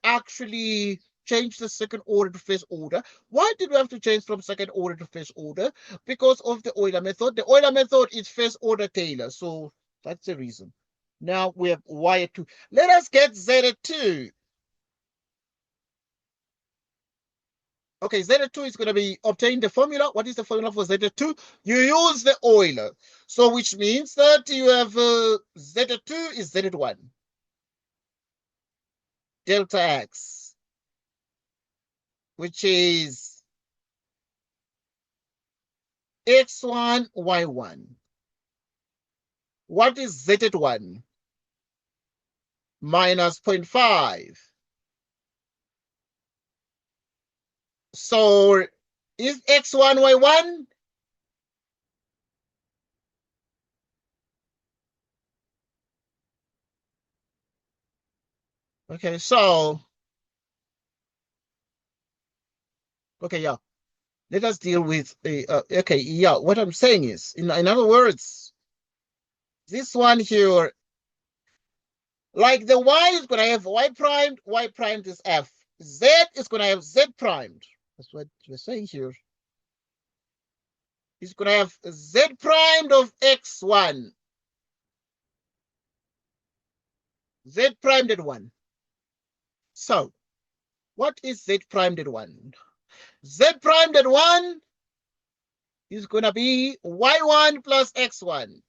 actually change the second order to first order. Why did we have to change from second order to first order? Because of the Euler method. The Euler method is first order Taylor. So that's the reason. Now we have y2. Let us get z2. Okay, Z2 is going to be obtain the formula. What is the formula for Z2? You use the Euler. So which means that you have Z2 is Z1. Delta X, which is X1, Y1. What is Z1? Minus 0.5. So is X1, Y1? Okay, so, okay, yeah. Let us deal with, okay, yeah, what I'm saying is, in other words, this one here, like the y is going to have y primed is f. Z is going to have z primed. That's what we're saying here. It's going to have z primed of x1. Z primed at 1. So, what is z primed at 1? Z primed at 1 is going to be y1 plus x1.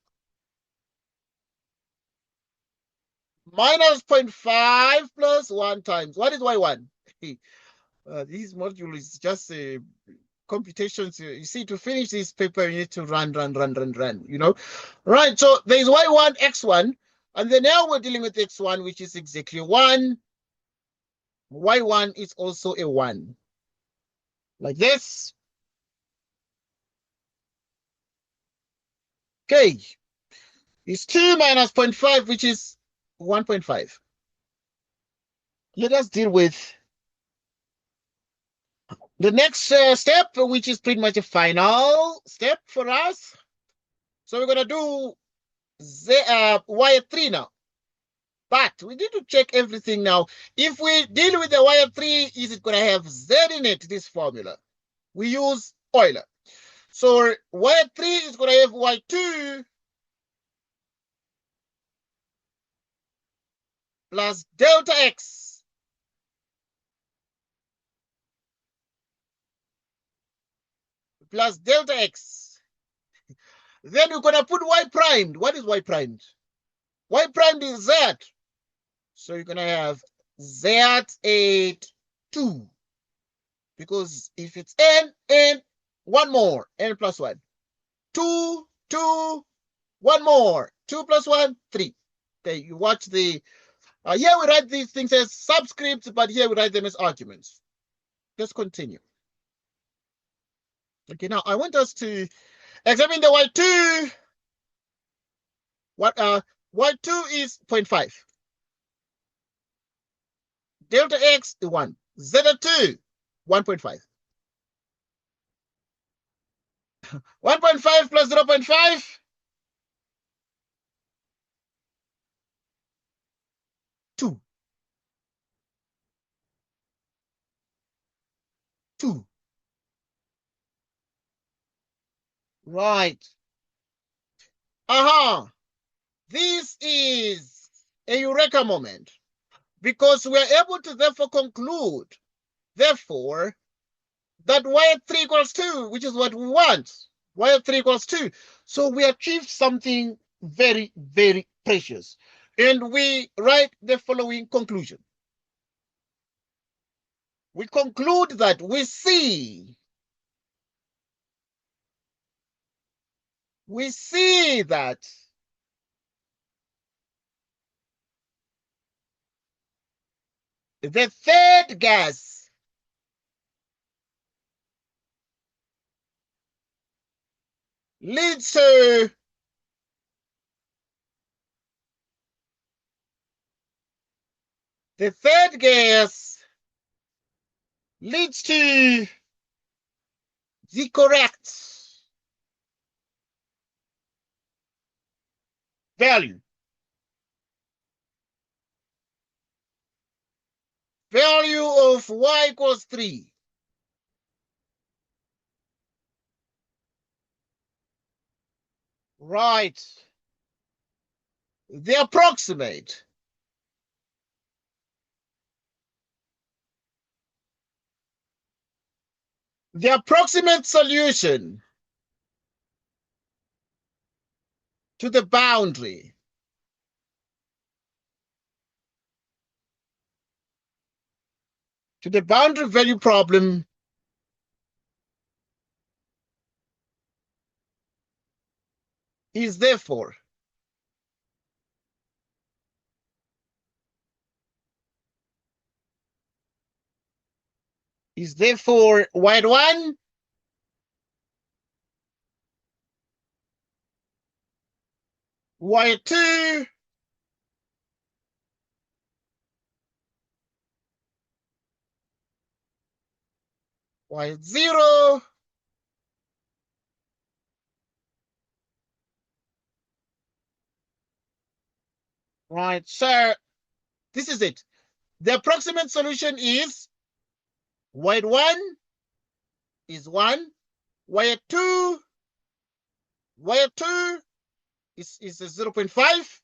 Minus 0.5 plus 1 times. What is y1? This module is just computations. You see, to finish this paper, you need to run, you know. Right, so there's y1, x1, and then now we're dealing with x1, which is exactly 1. Y1 is also a 1. Like this. Okay. It's 2 minus 0.5, which is 1.5. Let us deal with the next step, which is pretty much a final step for us. So we're going to do y3 now. But we need to check everything now. If we deal with the y3, is it going to have z in it, this formula? We use Euler. So y3 is going to have y2 plus delta x plus delta x. Then we're going to put y primed. What is y primed? Y primed is z. So you're going to have z8 2. Because if it's n, one more, n plus 1. 2, 2, one more. 2 plus 1, 3. Okay, you watch the... here we write these things as subscripts, but here we write them as arguments. Let's continue. Okay, now I want us to examine the y2. What y2 is 0.5. Delta x is 1. Z2, 1.5. 1.5 plus 0.5. 2. 2. Right. Aha. This is a eureka moment, because we are able to therefore conclude, therefore, that y3 equals 2, which is what we want. Y3 equals 2. So we achieved something very, very precious. And we write the following conclusion. We conclude that we see that the third gas leads to the correct value. Value of y equals 3. Right. The approximate solution to the boundary value problem is therefore y1 y2 y0 right. So this is it. The approximate solution is y1 is 1, y2 is 0.5,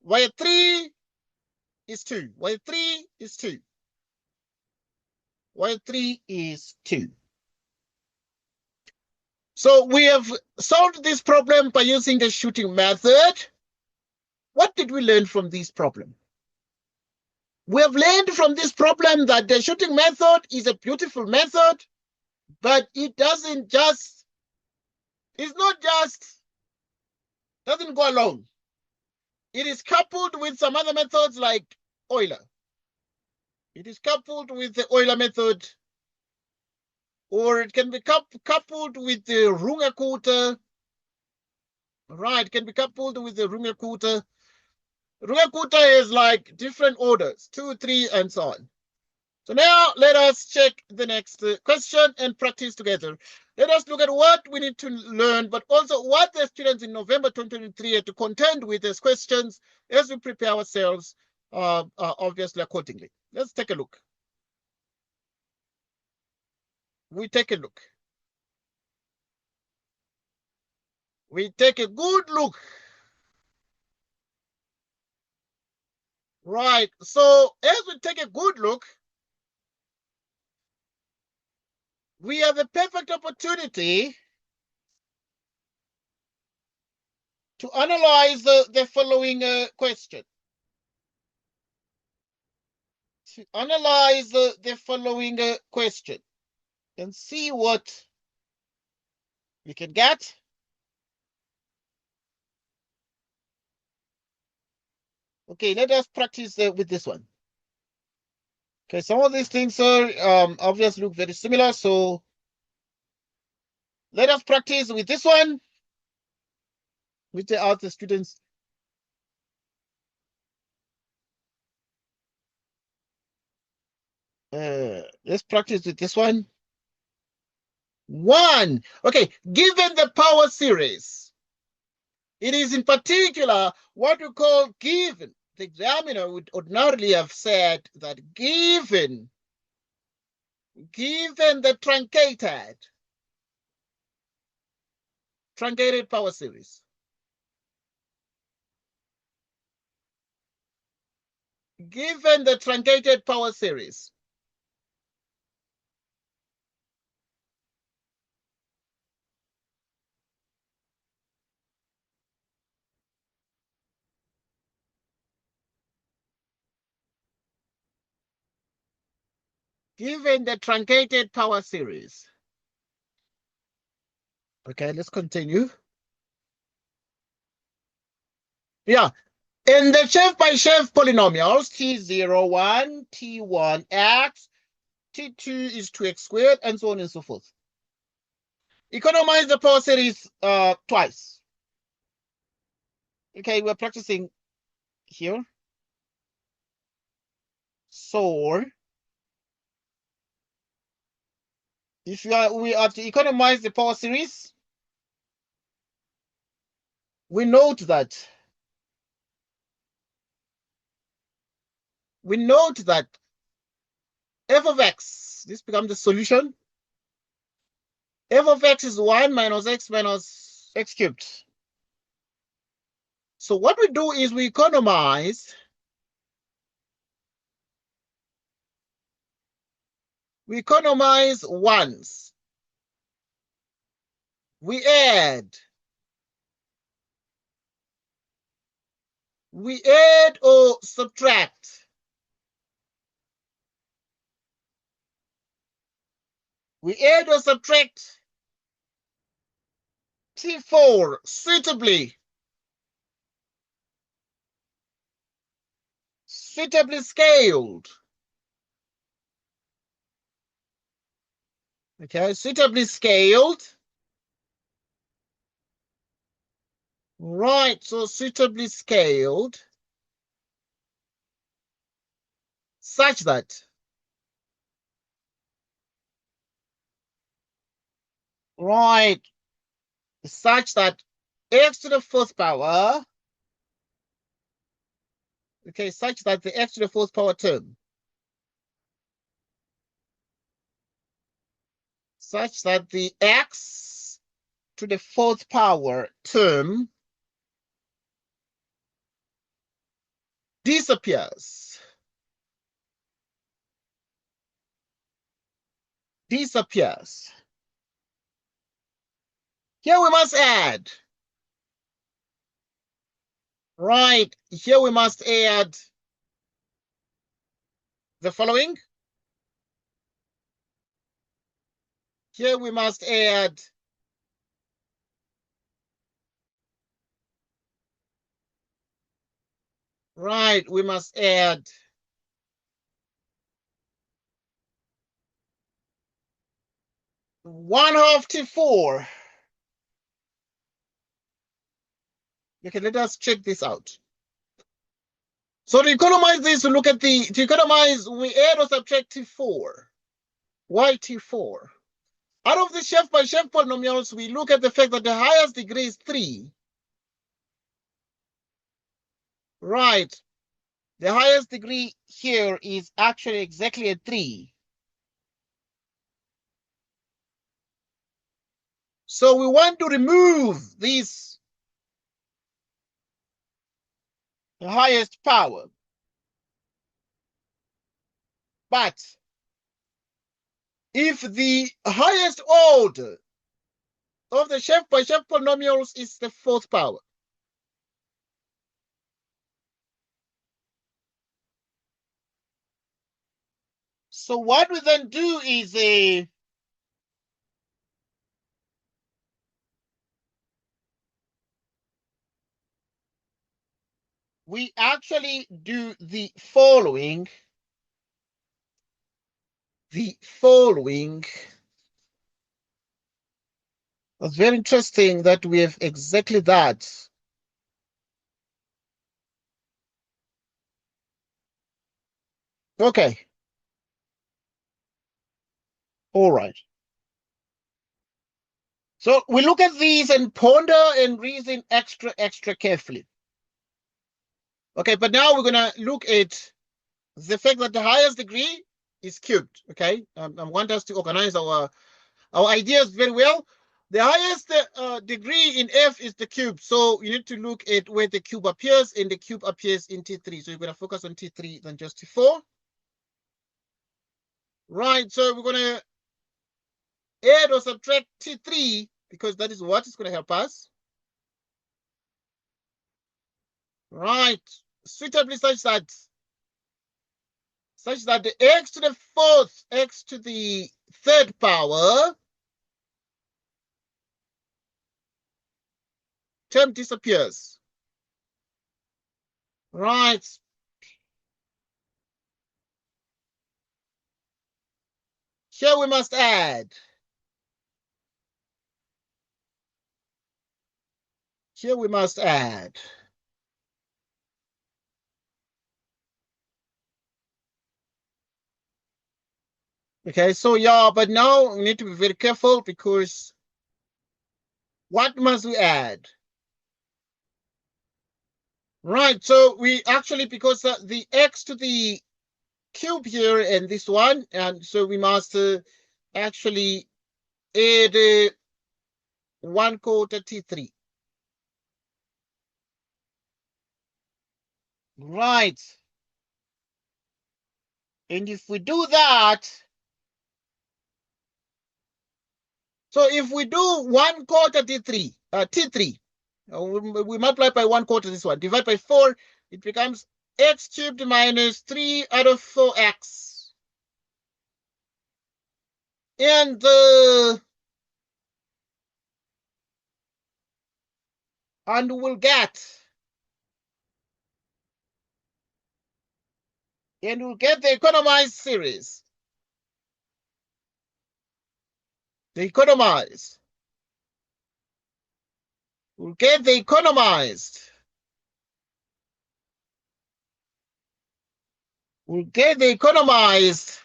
y3 is 2. Y3 is 2. Y3 is 2. So we have solved this problem by using the shooting method. What did we learn from this problem? We have learned from this problem that the shooting method is a beautiful method, but it doesn't go alone. It is coupled with some other methods like Euler. It is coupled with the Euler method, or it can be coupled with the Runge-Kutta. Right, it can be coupled with the Runge-Kutta. Runge-Kutta is like different orders, 2, 3, and so on. So now let us check the next question and practice together. Let us look at what we need to learn, but also what the students in November 2023 had to contend with as questions as we prepare ourselves, obviously accordingly. Let's take a look. We take a look. We take a good look. Right. So as we take a good look, we have a perfect opportunity to analyze the following question. To analyze the following question and see what we can get. Okay, let us practice with this one. Okay, some of these things are obviously look very similar, so let us practice with this one. We take out the students. Let's practice with this one. 1. Okay, given the power series, it is in particular what we call given. The examiner would ordinarily have said that given the truncated power series, given the truncated power series, given the truncated power series. Okay, let's continue. Yeah, in the chef-by-chef polynomials, t01, t1x, t2 is 2x squared, and so on and so forth. Economize the power series twice. Okay, we're practicing here. So, if we are to economize the power series, we note that f of x, this becomes the solution. F of x is 1 minus x cubed. So what we do is we economize ones. We add or subtract. We add or subtract T4 suitably scaled. Okay, suitably scaled. Right, so suitably scaled such that x to the fourth power, okay, such that the x to the fourth power term, such that the x to the fourth power term disappears. Here we must add. Right, here we must add the following. Here we must add we must add 1/2 T4. Okay, let us check this out. So to economize this, we we add or subtract T4. Why T4? Out of the chef-by-chef polynomials, we look at the fact that the highest degree is 3. Right. The highest degree here is actually exactly a 3. So we want to remove this, the highest power. But if the highest order of the chef-by-chef polynomials is the fourth power, so what we then do is we actually do the following. It's very interesting that we have exactly that. Okay. All right. So we look at these and ponder and reason extra carefully. Okay, but now we're going to look at the fact that the highest degree is cubed. Okay, I want us to organize our ideas very well. The highest degree in F is the cube. So you need to look at where the cube appears, and the cube appears in T3. So you're going to focus on T3 than just T4. Right, so we're going to add or subtract T3 because that is what is going to help us. Right, suitably such that the x to the fourth, x to the third power term disappears. Right. Here we must add. Here we must add. Okay, so yeah, but now we need to be very careful because what must we add? Right, so we actually, because the x to the cube here and this one, and so we must actually add 1/4 T3. Right. And if we do that, so if we do 1/4 T3, T3, we multiply by 1/4 this one, divide by 4, it becomes x cubed minus 3 out of 4x. And we'll get the economized series. We'll get the economized. We'll get the economized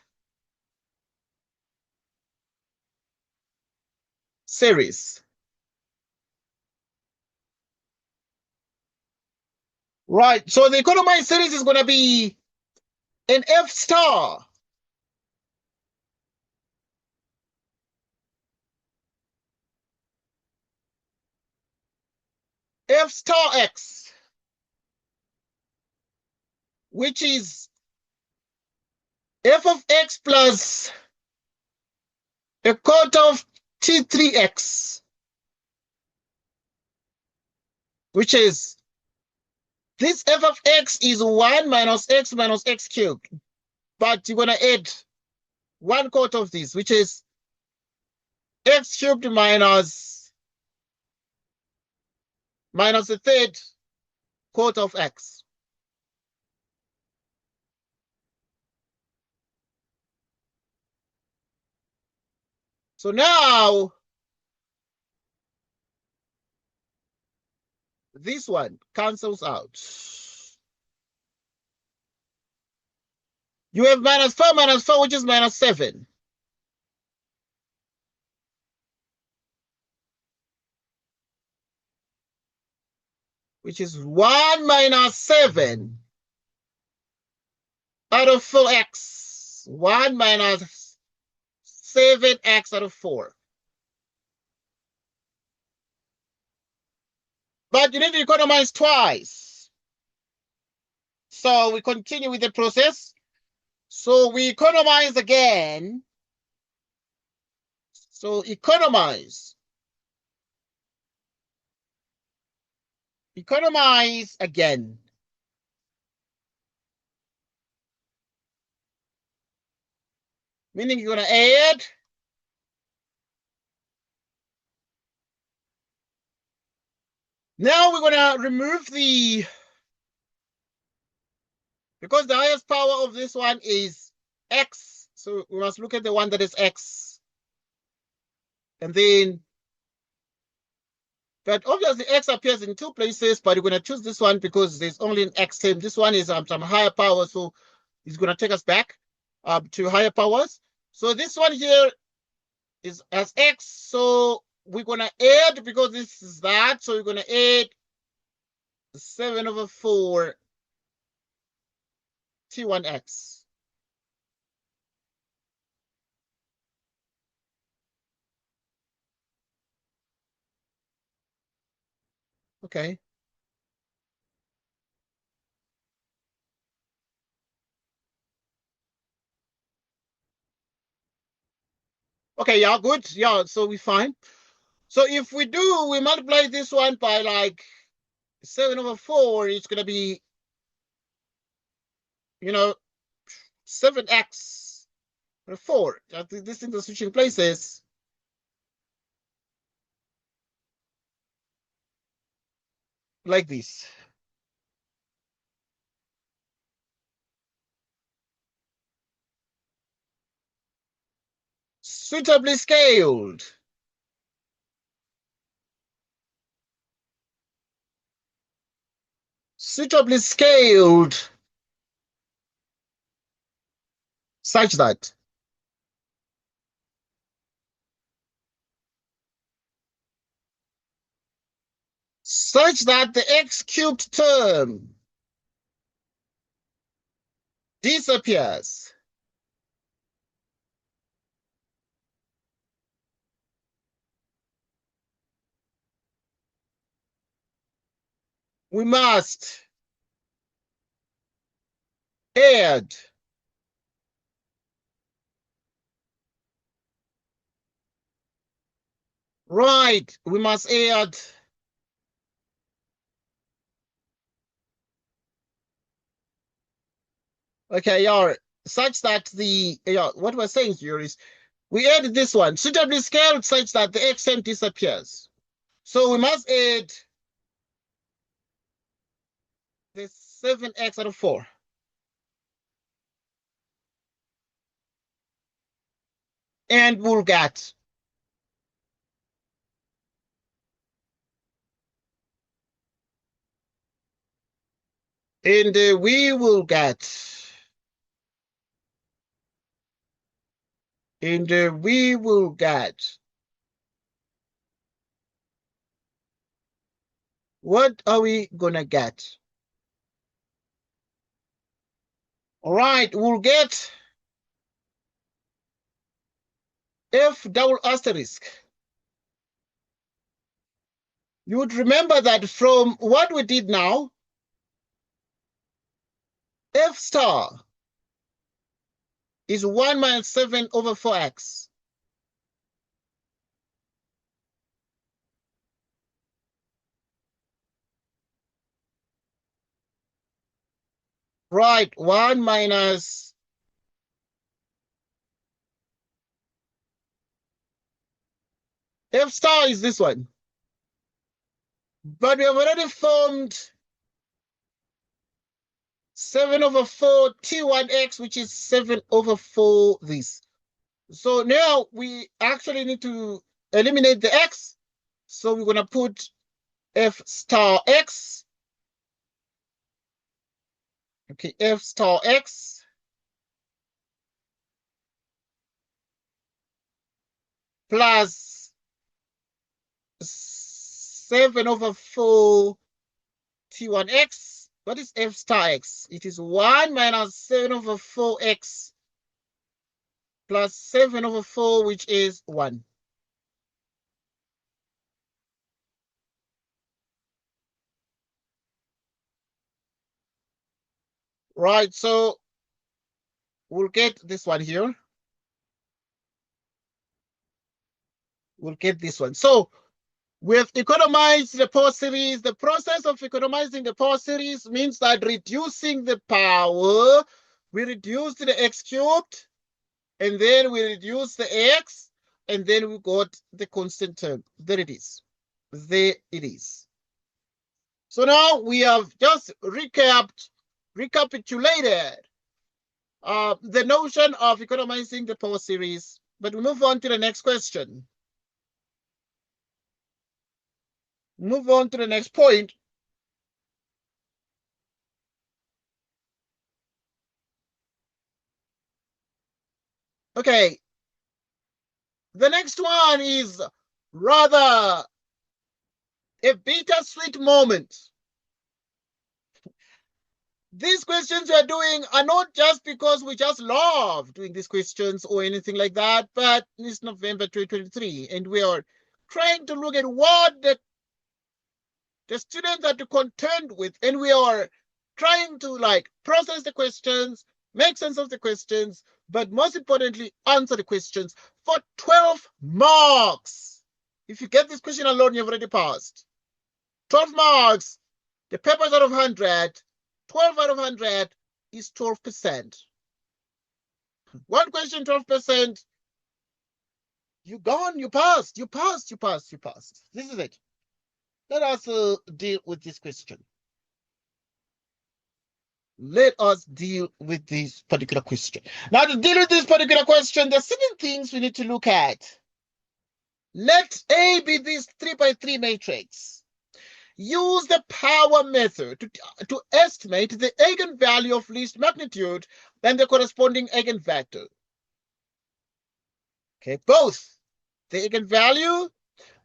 series. Right, so the economized series is going to be an F star. F star x, which is f of x plus a quarter of T3x, which is this f of x is 1 minus x cubed. But you're going to add 1/4 of this, which is x cubed minus the third quarter of x. So now this one cancels out. You have minus 4, which is minus 7. Which is 1 minus 7 out of 4x. 1 minus 7x out of 4. But you need to economize twice. So we continue with the process. So we economize again. So economize. Economize again. Meaning you're going to add. Now we're going to remove the, because the highest power of this one is x. So we must look at the one that is x. And then, but obviously x appears in two places, but we're going to choose this one because there's only an x term. This one is some higher power, so it's going to take us back to higher powers. So this one here is as x, so we're going to add, because this is that, so we're going to add 7/4 T1x. Okay. Okay, yeah, good. Yeah, so we fine. So if we multiply this one by like 7/4, it's going to be, 7x 4. This thing is switching places. Like this. Suitably scaled. Suitably scaled such that the x cubed term disappears. We must add right. We must add okay, yeah, such that what we're saying here is we add this one suitably scaled such that the x term disappears. So we must add the 7x/4. And we'll get and we will get and we will get what are we gonna get? All right, we'll get f double asterisk. You would remember that from what we did now, f star is 1 minus 7/4x. Right, 1 minus f star is this one. But we have already formed 7/4 T1x, which is 7/4 this. So now we actually need to eliminate the x. So we're going to put f star x. Okay, f star x plus 7/4 T1x. What is f star x? It is 1 minus 7/4x plus 7/4, which is 1. Right, so we'll get this one here. We'll get this one. So we've economized the power series. The process of economizing the power series means that reducing the power, we reduce the x cubed, and then we reduce the x, and then we got the constant term. There it is. There it is. So now we have just recapitulated the notion of economizing the power series, but we move on to the next question. Move on to the next point. Okay. The next one is rather a bittersweet moment. These questions we are doing are not just because we just love doing these questions or anything like that, but it's November 2023, and we are trying to look at what the students are to contend with, and we are trying to process the questions, make sense of the questions, but most importantly, answer the questions for 12 marks. If you get this question alone, you've already passed. 12 marks, the papers out of 100, 12 out of 100 is 12%. One question, 12%, you gone, you passed, you passed, you passed, you passed. This is it. Let us deal with this question. Let us deal with this particular question. Now, to deal with this particular question, there are certain things we need to look at. Let A be this 3 by 3 matrix. Use the power method to estimate the eigenvalue of least magnitude and the corresponding eigenvector. Okay, both the eigenvalue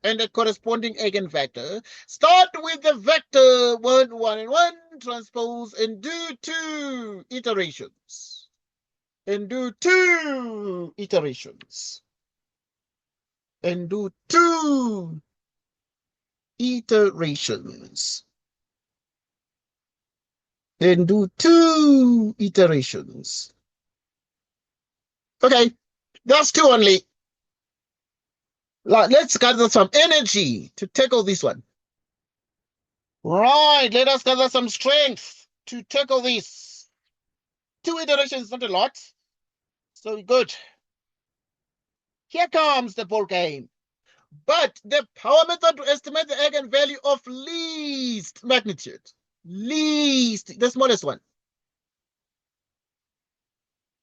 and the corresponding eigenvector. Start with the vector 1, 1, and 1 transpose and do 2 iterations. And do 2 iterations. And do 2 iterations. And do 2 iterations. Okay, that's 2 only. Let's gather some energy to tackle this one. Right, let us gather some strength to tackle this. 2 iterations is not a lot. So good. Here comes the ball game. But the power method to estimate the eigenvalue of least magnitude. Least, the smallest one.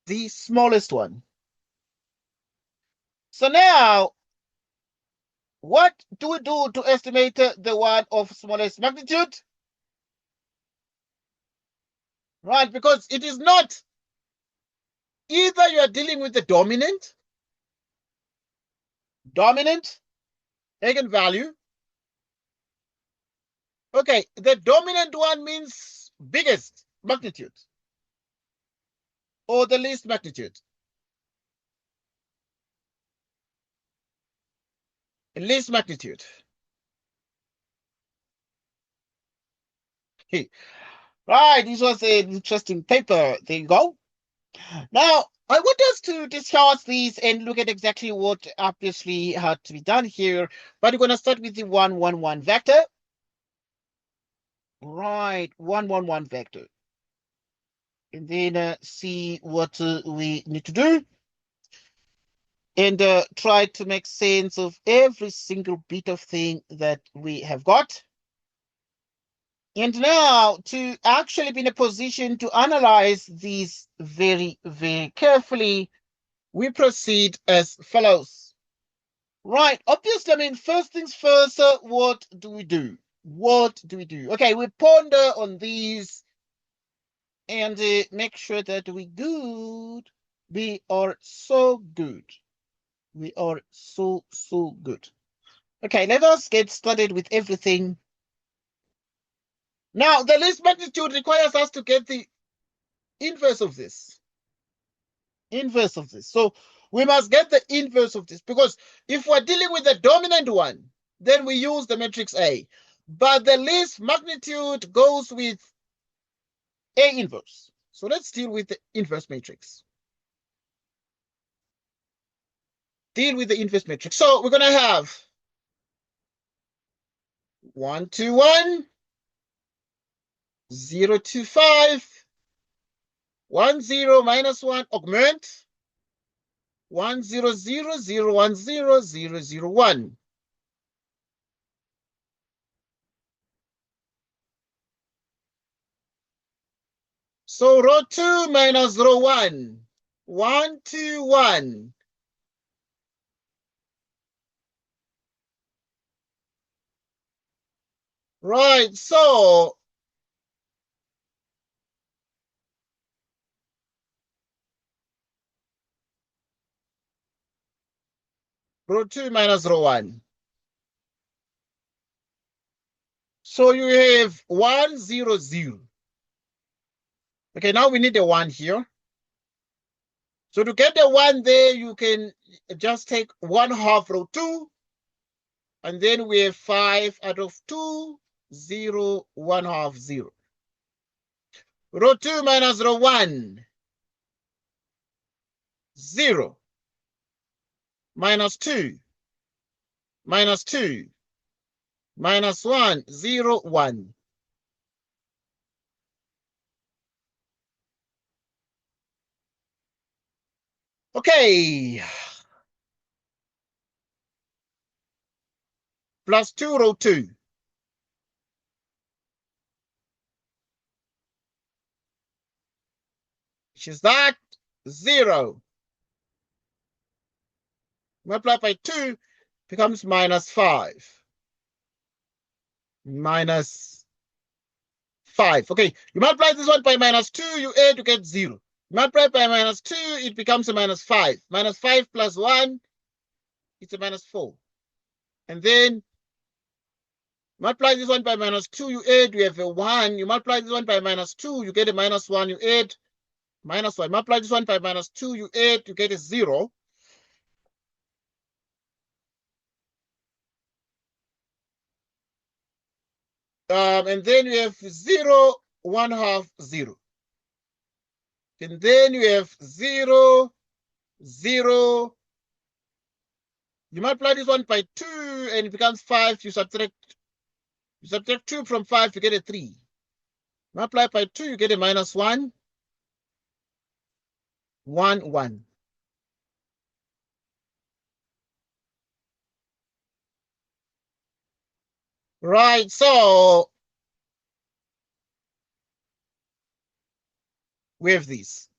The smallest one. So now, what do we do to estimate the one of smallest magnitude? Right, because it is not either you are dealing with the dominant eigenvalue. Okay, the dominant one means biggest magnitude or the least magnitude. Least magnitude. Okay. Right, this was an interesting paper. There you go. Now, I want us to discuss these and look at exactly what obviously had to be done here. But we're going to start with the 1, 1, 1 vector. Right, 1, 1, 1 vector. And then see what we need to do. And try to make sense of every single bit of thing that we have got. And now, to actually be in a position to analyze these very, very carefully, we proceed as follows. Right, obviously, I mean, first things first, what do we do? What do we do? Okay, we ponder on these and make sure that we good. We are so good. We are so good. Okay, let us get started with everything. Now, the least magnitude requires us to get the inverse of this. Inverse of this. So we must get the inverse of this, because if we're dealing with the dominant one, then we use the matrix A. But the least magnitude goes with A inverse. So let's deal with the inverse matrix. deal with the inverse matrix. So we're going to have 1 to 1, 0 to 5, 1 0 minus 1 augment, 1 0 0 0 1 0 0 0 1. So row 2 minus row 1, 1 2 1. Right, so row 2 minus row 1. So you have 1 0 0. Okay, now we need a 1 here. So to get the 1 there, you can just take 1/2 row 2, and then we have 5 out of 2, 0, 1/2, 0. Row 2 minus row 1, 0, minus 2, minus 2, minus 1, 0, 1. Okay. Plus 2 row 2. Which is that? 0. Multiplied by 2 becomes minus 5. Minus 5. Okay, you multiply this one by minus 2, you add, you get 0. Multiply by minus 2, it becomes a minus 5. Minus 5 plus 1, it's a minus 4. And then multiply this one by minus 2, you add, you have a 1. You multiply this one by minus 2, you get a minus 1, you add, minus 1. Multiply this one by minus 2, you add, you get a 0. And then you have 0, 1/2, 0. And then you have 0, 0. You multiply this one by 2 and it becomes 5. You subtract 2 from 5, you get a 3. Multiply by 2, you get a minus 1, 1, 1. Right, so we have this.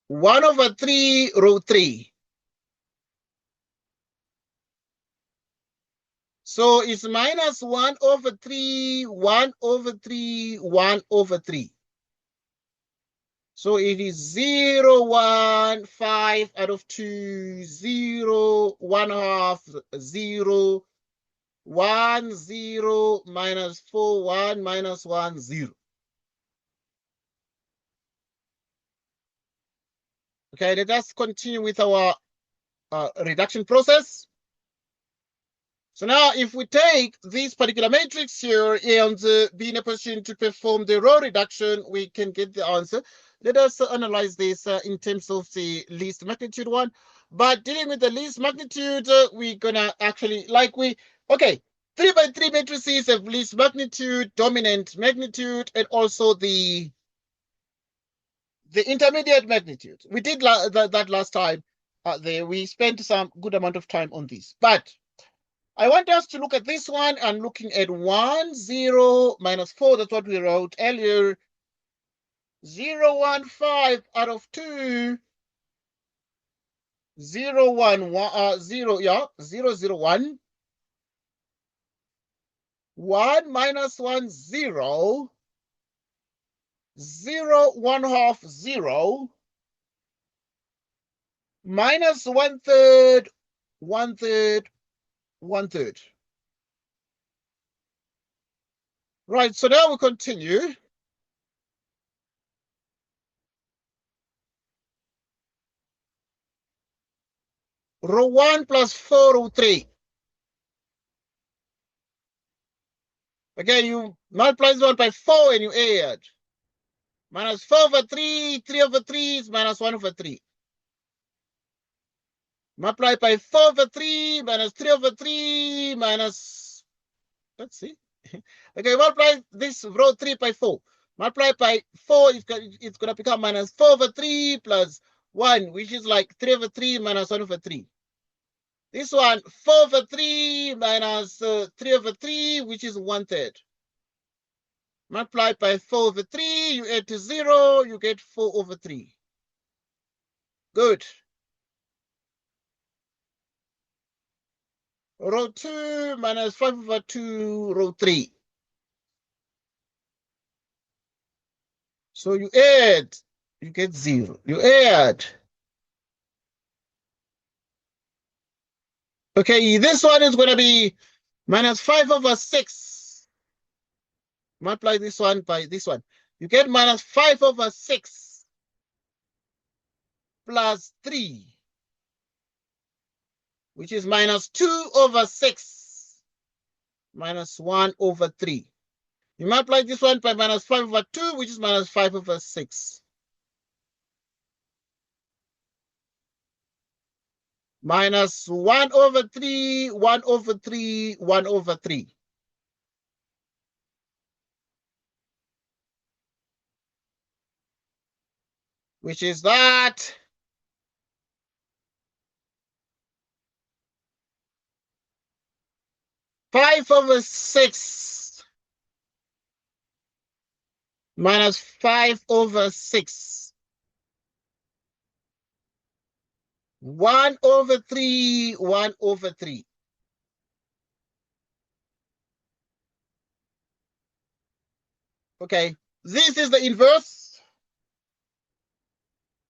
One over 3, row 3. So it's minus 1 over 3, 1 over 3, 1 over 3. So it is 0, 1, 5 out of 2, 0, 1/2, 0, 1, 0, minus 4, 1, minus 1, 0. Okay, let us continue with our reduction process. So now if we take this particular matrix here and be in a position to perform the row reduction, we can get the answer. Let us analyze this in terms of the least magnitude one. But dealing with the least magnitude, we're gonna actually, okay, 3 by 3 matrices have least magnitude, dominant magnitude, and also the intermediate magnitude. We did that last time. There we spent some good amount of time on this. But I want us to look at this one and looking at 1, 0, minus 4. That's what we wrote earlier. 0, 1, 5 out of 2. 0, 1, 1, 0, yeah, 0, 0, 1. 1 minus 1, 0. 0, 1/2, 0. Minus 1/3, 1/3, 1/3. Right, so now we continue. Row 1 plus 4, row 3. Okay, you multiply this one by 4 and you add. minus 4 over 3, 3 over 3 is minus 1 over 3. Multiply by 4 over 3 minus 3 over 3 minus, let's see. Okay, multiply this row 3 by 4. Multiply by 4, it's going to become minus 4 over 3 plus 1, which is like 3 over 3 minus 1 over 3. This one, 4 over 3 minus 3 over 3, which is 1/3. Multiply by 4 over 3, you add to 0, you get 4 over 3. Good. Row 2 minus 5 over 2, row 3. So you add, you get 0. You add. Okay, this one is going to be minus 5 over 6. Multiply this one by this one. You get minus 5 over 6 plus 3, which is minus 2 over 6 minus 1 over 3. You multiply this one by minus 5 over 2, which is minus 5 over 6. Minus 1 over 3, 1 over 3, 1 over 3. Which is that 5 over 6 minus 5 over 6. 1 over 3, 1 over 3. Okay, this is the inverse.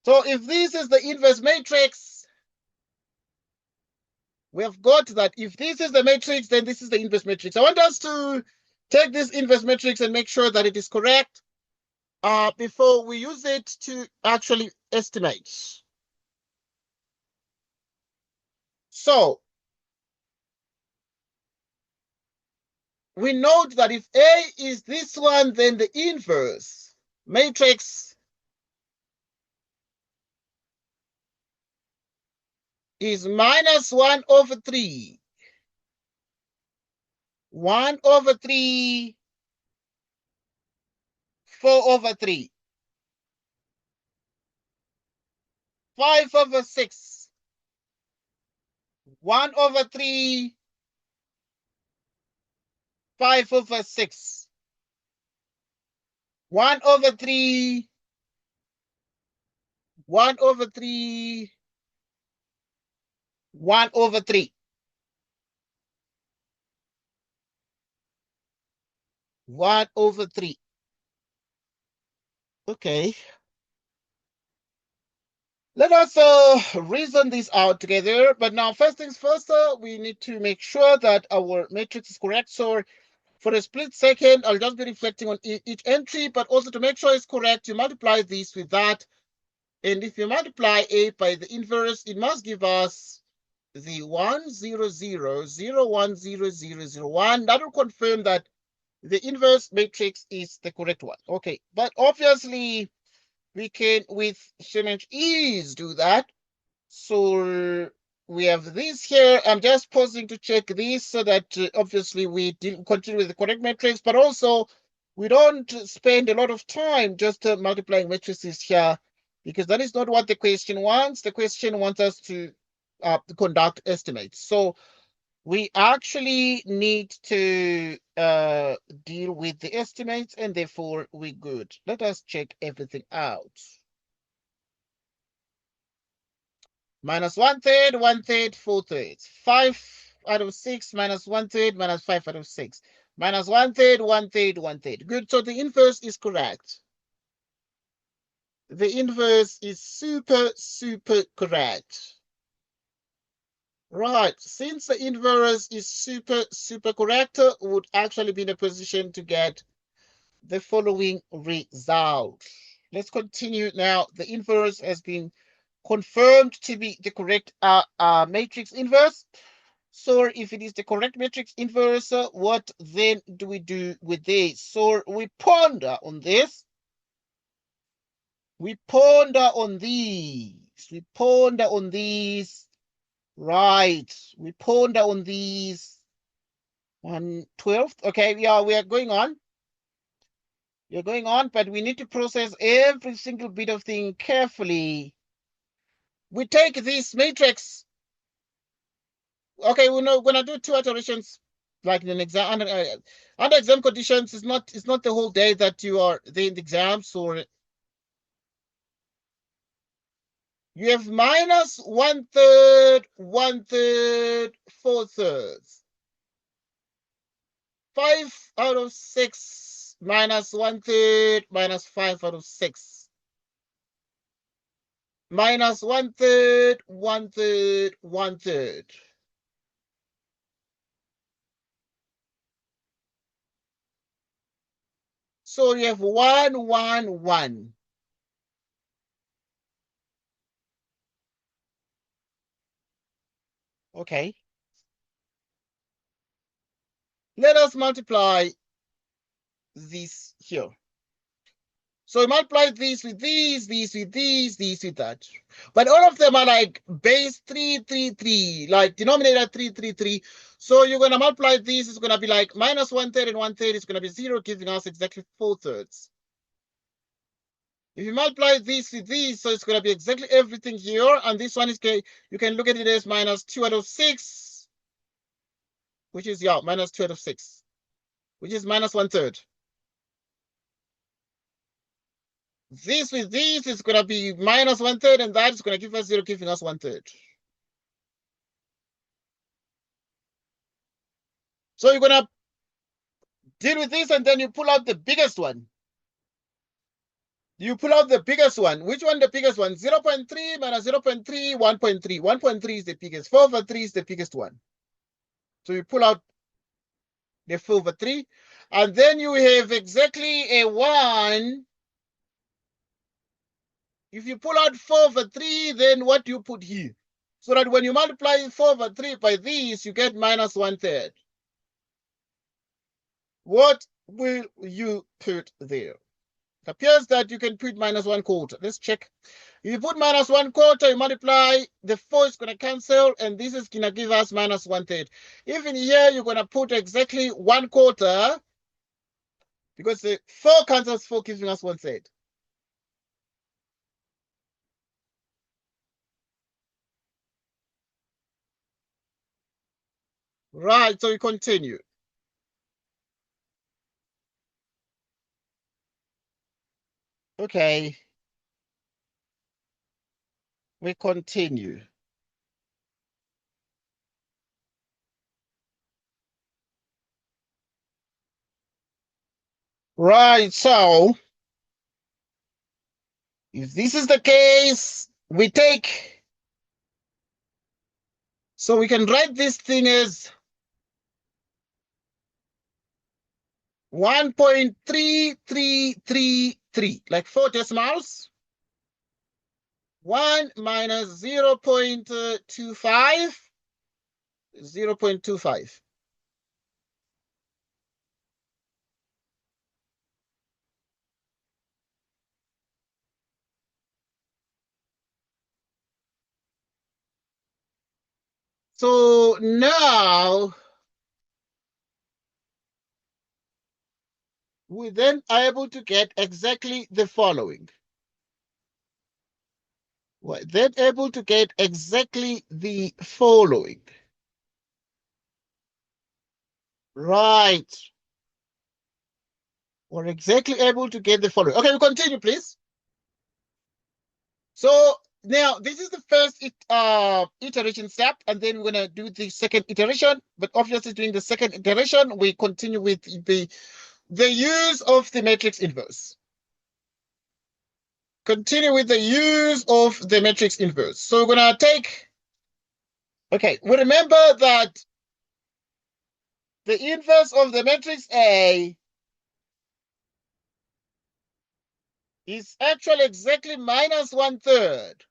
So if this is the inverse matrix, we have got that if this is the matrix, then this is the inverse matrix. I want us to take this inverse matrix and make sure that it is correct before we use it to actually estimate. So we note that if A is this one, then the inverse matrix is minus 1 over 3. 1 over 3, 4 over 3. 5 over 6. 1 over 3, 5 over 6. 1 over 3, 1 over 3, 1 over 3. 1 over 3. Okay. Let us reason this out together. But now, first things first, we need to make sure that our matrix is correct. So for a split second, I'll just be reflecting on each entry, but also to make sure it's correct, you multiply this with that. And if you multiply A by the inverse, it must give us the 1, 0, 0, 0, 1, 0, 0, 0, 1. That will confirm that the inverse matrix is the correct one. Okay, but obviously we can with so much ease do that. So we have this here. I'm just pausing to check this so that obviously we didn't continue with the correct matrix, but also we don't spend a lot of time just multiplying matrices here, because that is not what the question wants. The question wants us to conduct estimates. So we actually need to deal with the estimates, and therefore we're good. Let us check everything out. Minus 1/3, 1/3, 4/3. 5 out of 6 minus 1/3 minus 5 out of 6. Minus 1/3, 1/3, 1/3. Good. So the inverse is correct. The inverse is super, super correct. Right. Since the inverse is super, super correct, would actually be in a position to get the following result. Let's continue now. The inverse has been confirmed to be the correct matrix inverse. So if it is the correct matrix inverse, what then do we do with this? So we ponder on this. We ponder on these. We ponder on these. Right. We ponder on these. 1/12. Okay, yeah, we are going on. You're going on, but we need to process every single bit of thing carefully. We take this matrix. Okay, we're gonna do two iterations, like in an exam. Under exam conditions, it's not the whole day that you are there in the exams, or you have minus 1/3, 1/3, 4/3. 5 out of 6 minus 1/3 minus 5 out of 6. Minus 1/3, 1/3, 1/3. So you have 1, 1, 1. Okay. Let us multiply this here. So we multiply these with these with these with that. But all of them are like base 3, 3, 3, like denominator 3, 3, 3. So you're going to multiply these. It's going to be like minus 1/3 and 1/3 is going to be 0, giving us exactly 4/3. If you multiply this with these, so it's going to be exactly everything here. And this one is, you can look at it as minus 2 out of 6, which is, yeah, minus 2 out of 6, which is minus 1/3. This with this is going to be minus 1/3, and that is going to give us 0, giving us 1/3. So you're going to deal with this, and then you pull out the biggest one. You pull out the biggest one. Which one the biggest one? 0.3 minus 0.3, 1.3. 1.3 is the biggest. 4/3 is the biggest one. So you pull out the 4/3, and then you have exactly a 1. If you pull out 4/3, then what do you put here? So that when you multiply 4/3 by this, you get minus 1/3. What will you put there? It appears that you can put minus 1/4. Let's check. If you put minus 1/4, you multiply, the 4 is going to cancel, and this is going to give us minus 1/3. Even here, you're going to put exactly 1/4, because the 4 cancels 4, giving us 1/3. Right, so we continue. Okay. We continue. Right, so if this is the case, we take, so we can write this thing as 1.3333, like 4 decimals. 1 minus 0.25, 0.25. So now we then are able to get exactly the following. We're then able to get exactly the following. Right. We're exactly able to get the following. Okay, we continue, please. So now this is the first iteration step, and then we're going to do the second iteration. But obviously, during the second iteration, we continue with the use of the matrix inverse. Continue with the use of the matrix inverse. So we're going to take, okay, we remember that the inverse of the matrix A is actually exactly minus 1/3.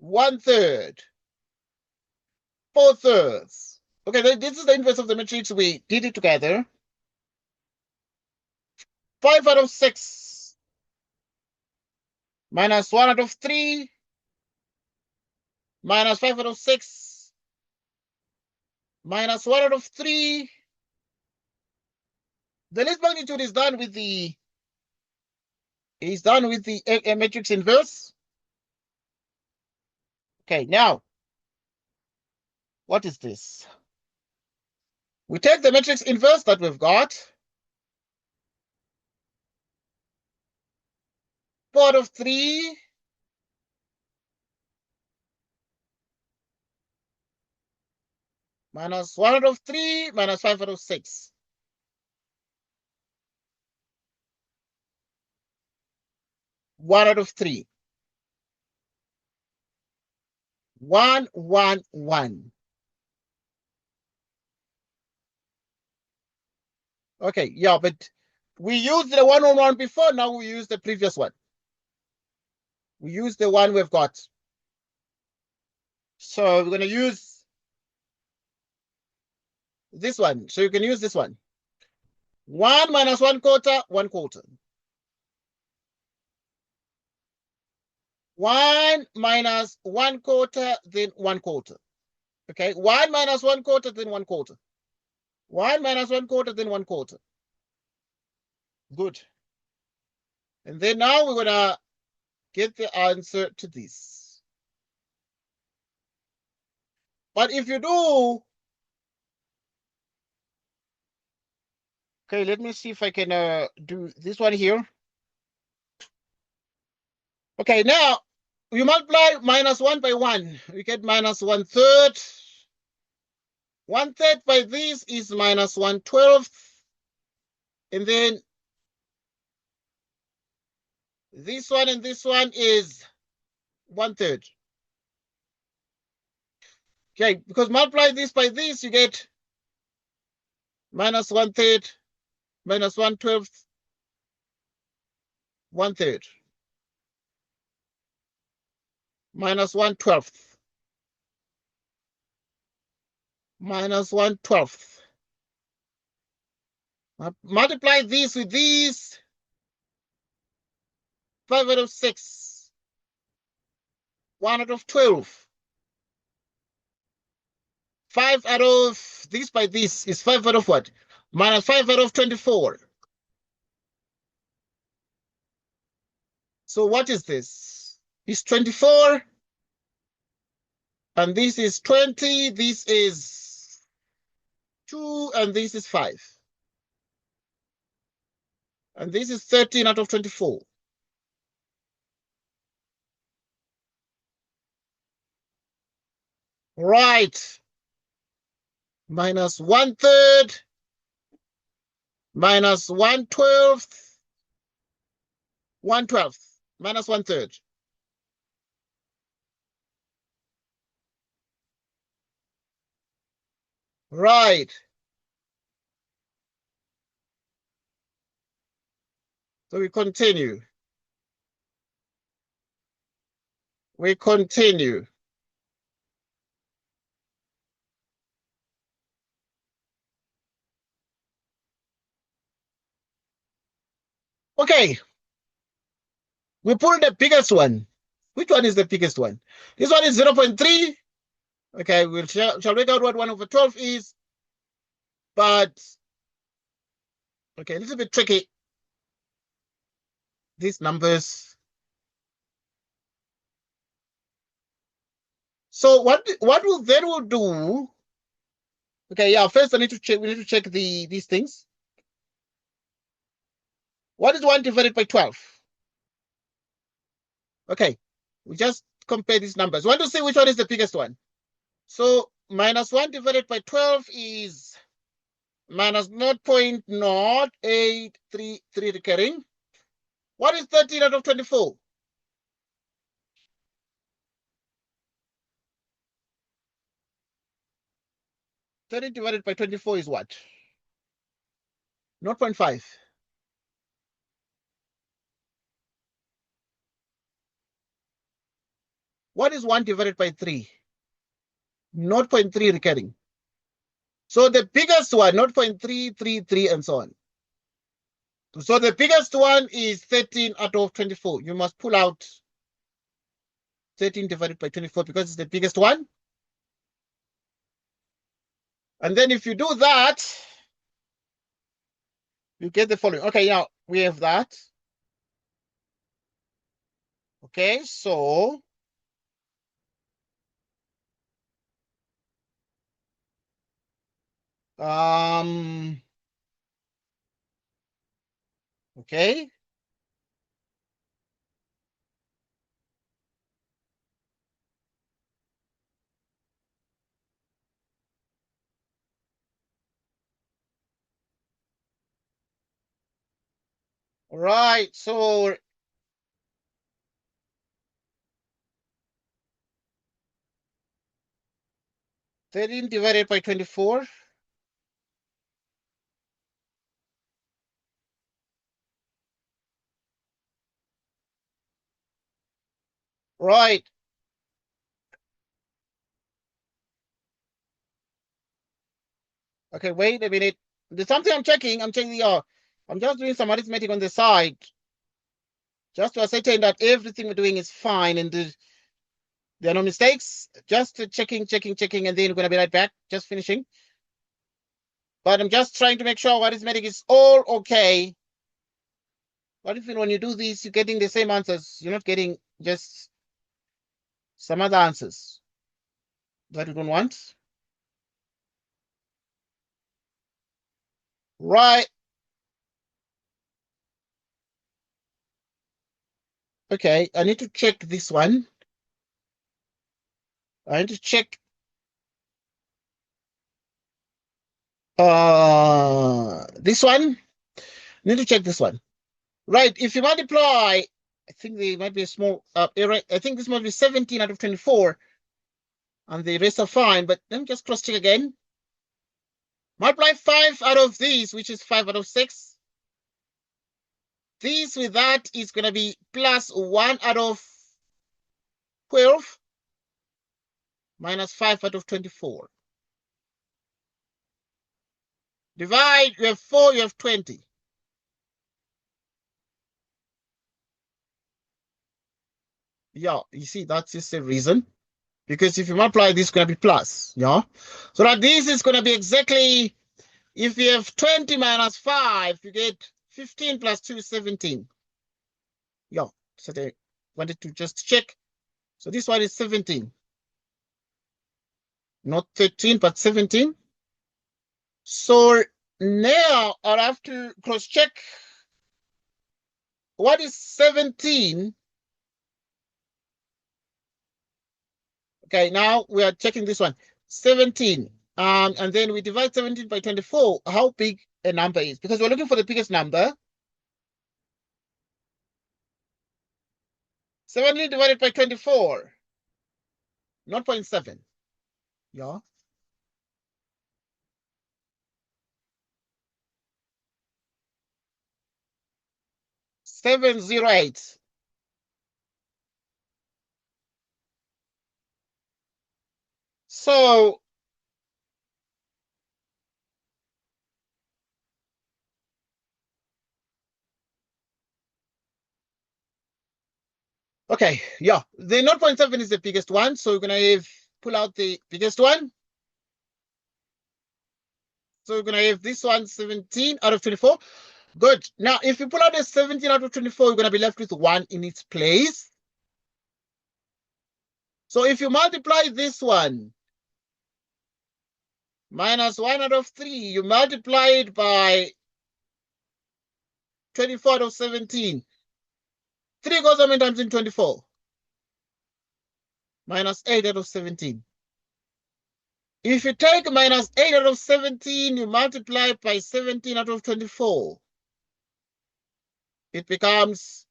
1/3. 4/3. Okay, this is the inverse of the matrix. We did it together. 5 out of 6 minus 1 out of 3 minus 5 out of 6 minus 1 out of 3. The least magnitude is done with the matrix inverse. Okay, now what is this? We take the matrix inverse that we've got. 4 out of 3 minus 1 out of 3 minus 5 out of 6. 1 out of 3. 1, 1, 1. Okay, yeah, but we used the 1 on 1 before. Now we use the previous one. We use the one we've got. So we're going to use this one. So you can use this one. 1 minus 1 quarter, 1 quarter. 1 minus 1 quarter, then 1 quarter. Okay, 1 minus 1 quarter, then 1 quarter. 1 minus 1 quarter, then 1 quarter. Good. And then now we're going to get the answer to this. But if you do, okay, let me see if I can do this one here. Okay, now we multiply minus 1 by 1. We get minus 1/3. 1/3 by this is minus 1/12. And then this one and this one is 1/3. Okay, because multiply this by this, you get minus 1/3, minus 1/12, 1/3. Minus 1/12. Minus 1/12. Multiply this with these. 5 out of 6. 1 out of 12. 5 out of this by this is 5 out of what? Minus 5 out of 24. So what is this? It's 24. And this is 20. This is 2. And this is 5. And this is 13 out of 24. Right. Minus 1/3. Minus 1/12. 1/12. Minus 1/3. Right. So we continue. We continue. Okay. We pull the biggest one. Which one is the biggest one? This one is 0.3. Okay, we shall work out what 1 over 12 is. But, okay, a little bit tricky. These numbers. So what we'll do. Okay, yeah, first we need to check these things. What is 1 divided by 12? Okay, we just compare these numbers. We want to see which one is the biggest one. So minus 1 divided by 12 is minus 0.0833 recurring. What is 13 out of 24? 30 divided by 24 is what? 0.5. What is 1 divided by 3? 0.3 recurring. So the biggest one, 0.333, and so on. So the biggest one is 13 out of 24. You must pull out 13 divided by 24 because it's the biggest one. And then if you do that, you get the following. Okay, now we have that. Okay, so okay. All right, so 13 divided by 24. Right. Okay, wait a minute. There's something I'm checking. I'm just doing some arithmetic on the side. Just to ascertain that everything we're doing is fine and there are no mistakes. Just checking, and then we're going to be right back. Just finishing. But I'm just trying to make sure arithmetic is all okay. What if when you do this, you're getting the same answers? You're not getting just some other answers that you don't want. Right. Okay, I need to check this one. I need to check this one. I need to check this one. Right, if you multiply, I think there might be a small error. I think this must be 17 out of 24. And the rest are fine, but let me just cross check again. Multiply 5 out of these, which is 5 out of 6. This with that is going to be plus 1 out of 12 minus 5 out of 24. Divide, you have 4, you have 20. Yeah, you see, that's just the reason. Because if you multiply, this is going to be plus. Yeah. So that this is going to be exactly, if you have 20 minus 5, you get 15 plus 2 is 17. Yeah. So they wanted to just check. So this one is 17. Not 13, but 17. So now I'll have to cross check. What is 17? Okay, now we are checking this one. 17. And then we divide 17 by 24. How big a number is? Because we're looking for the biggest number. 17 divided by 24. 0.7. Yeah. 708. So okay, yeah. The 0.7 is the biggest one. So we're gonna pull out the biggest one. So we're gonna have this one 17 out of 24. Good. Now, if you pull out a 17 out of 24, you're gonna be left with 1 in its place. So if you multiply this one minus 1 out of 3, you multiply it by 24 out of 17. 3 goes how many times in 24? Minus 8 out of 17. If you take minus 8 out of 17, you multiply by 17 out of 24. It becomes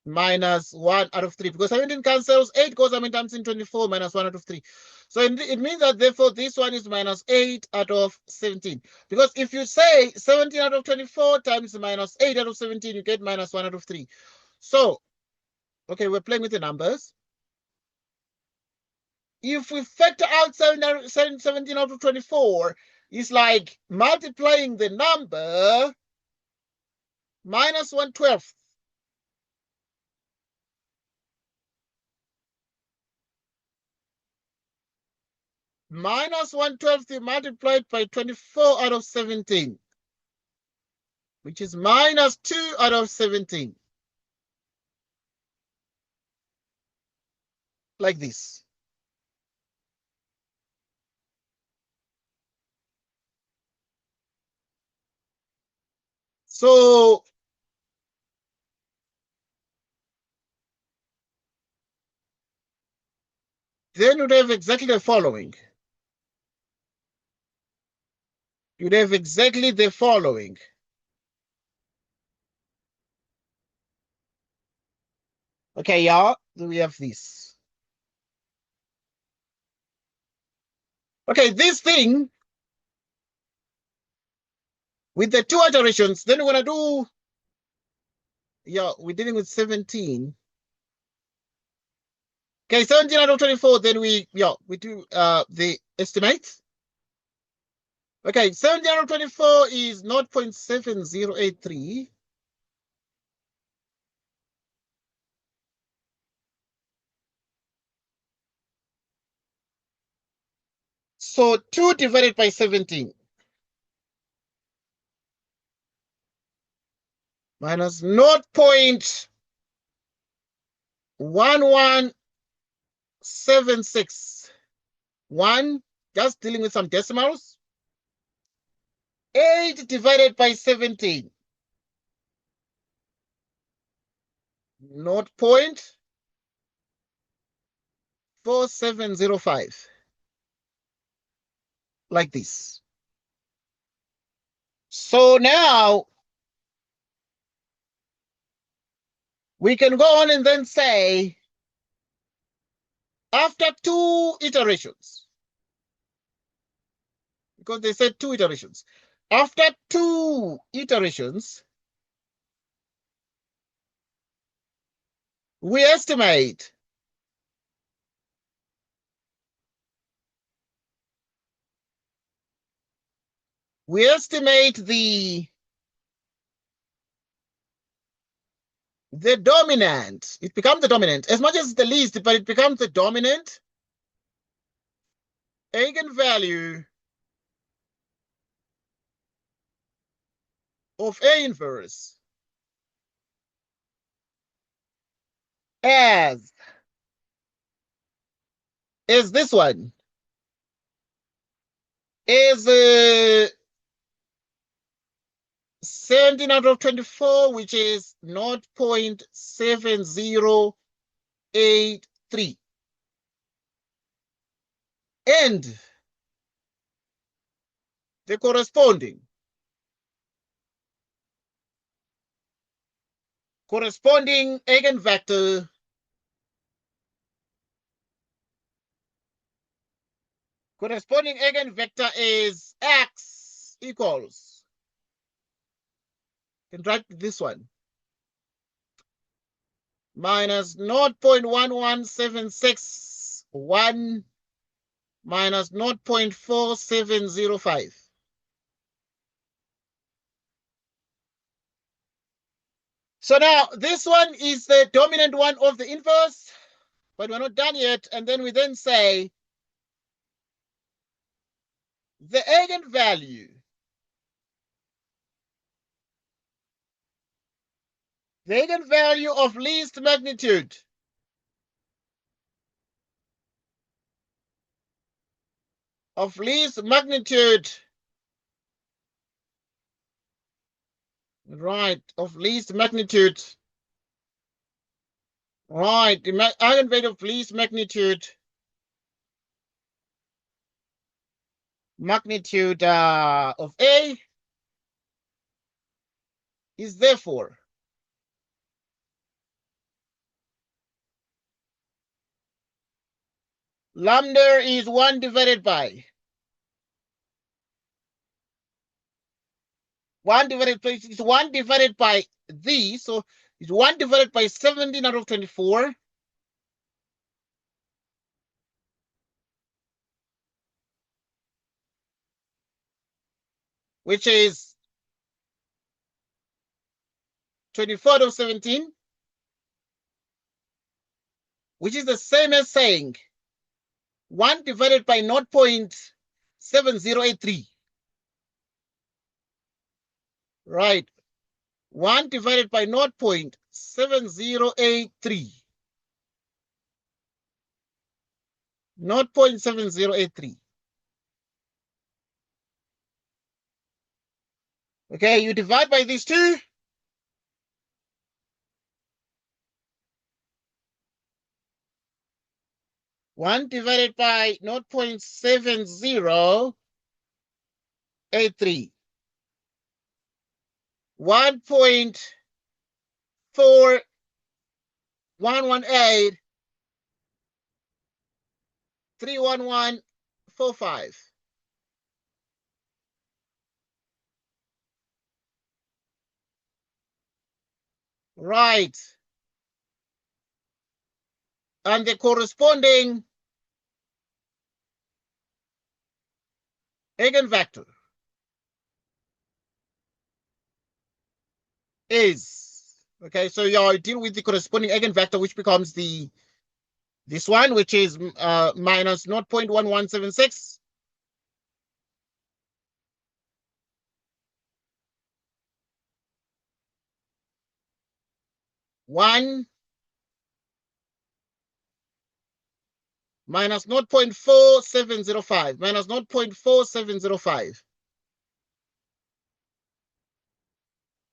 minus 1 out of 3. Because 17 cancels, 8 goes how many times in 24? Minus 1 out of 3. So it means that, therefore, this one is minus 8 out of 17. Because if you say 17 out of 24 times minus 8 out of 17, you get minus 1 out of 3. So, okay, we're playing with the numbers. If we factor out 17 out of 24, it's like multiplying the number 17 out of 24 times 17 out of 24 times 1 out of 3. So if you say 17 out of 24 times minus 8 out of 17, you get minus 1 out of 3. So okay, we're playing with the numbers. If we factor out 17 out of 24, it's like multiplying the number is like multiplying the number minus 1/12. Minus 1/12 multiplied by 24 out of 17, which is minus 2 out of 17. Like this. So then you'd have exactly the following. You'd have exactly the following. Okay, yeah, we have this. Okay, this thing with the two iterations, then we're going to do, yeah, we're dealing with 17. Okay, 17 out of 24, then we do the estimate. Okay, 17 out of 24 is 0.7083. So 2 divided by 17 minus 0.1176. 1, just dealing with some decimals. 8 divided by 17. 0.4705. Like this. So now we can go on and then say, after 2 iterations, because they said 2 iterations, after 2 iterations, we estimate the dominant. It becomes the dominant, as much as it's the least, but it becomes the dominant eigenvalue of A inverse as this one is 17 out of 24, which is 0.7083. And the corresponding eigenvector is x equals, you can write this one, minus 0.11761 minus 0.4705. So now this one is the dominant one of the inverse, but we're not done yet. And then we then say the eigenvalue of least magnitude right, of least magnitude, right, the eigenvalue of least magnitude of A is therefore lambda is 1 divided by it's 1 divided by these, so it's 1 divided by 17 out of 24, which is 24 of 17, which is the same as saying 1 divided by 0.7083. Right. 1 divided by 0.7083. 0.7083. Okay, you divide by these two. One divided by 0.7083. 1.4118 31145. Right. And the corresponding eigenvector is, okay, so you deal with the corresponding eigenvector, which becomes this one, which is minus 0.1176. One minus 0.4705, minus 0.4705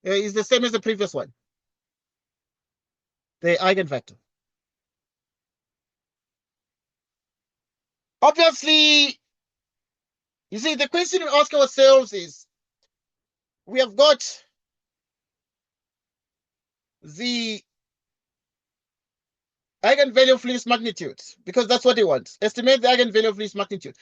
is the same as the previous one, the eigenvector. Obviously, you see, the question we ask ourselves is, we have got the eigenvalue of least magnitude, because that's what they want. Estimate the eigenvalue of least magnitude.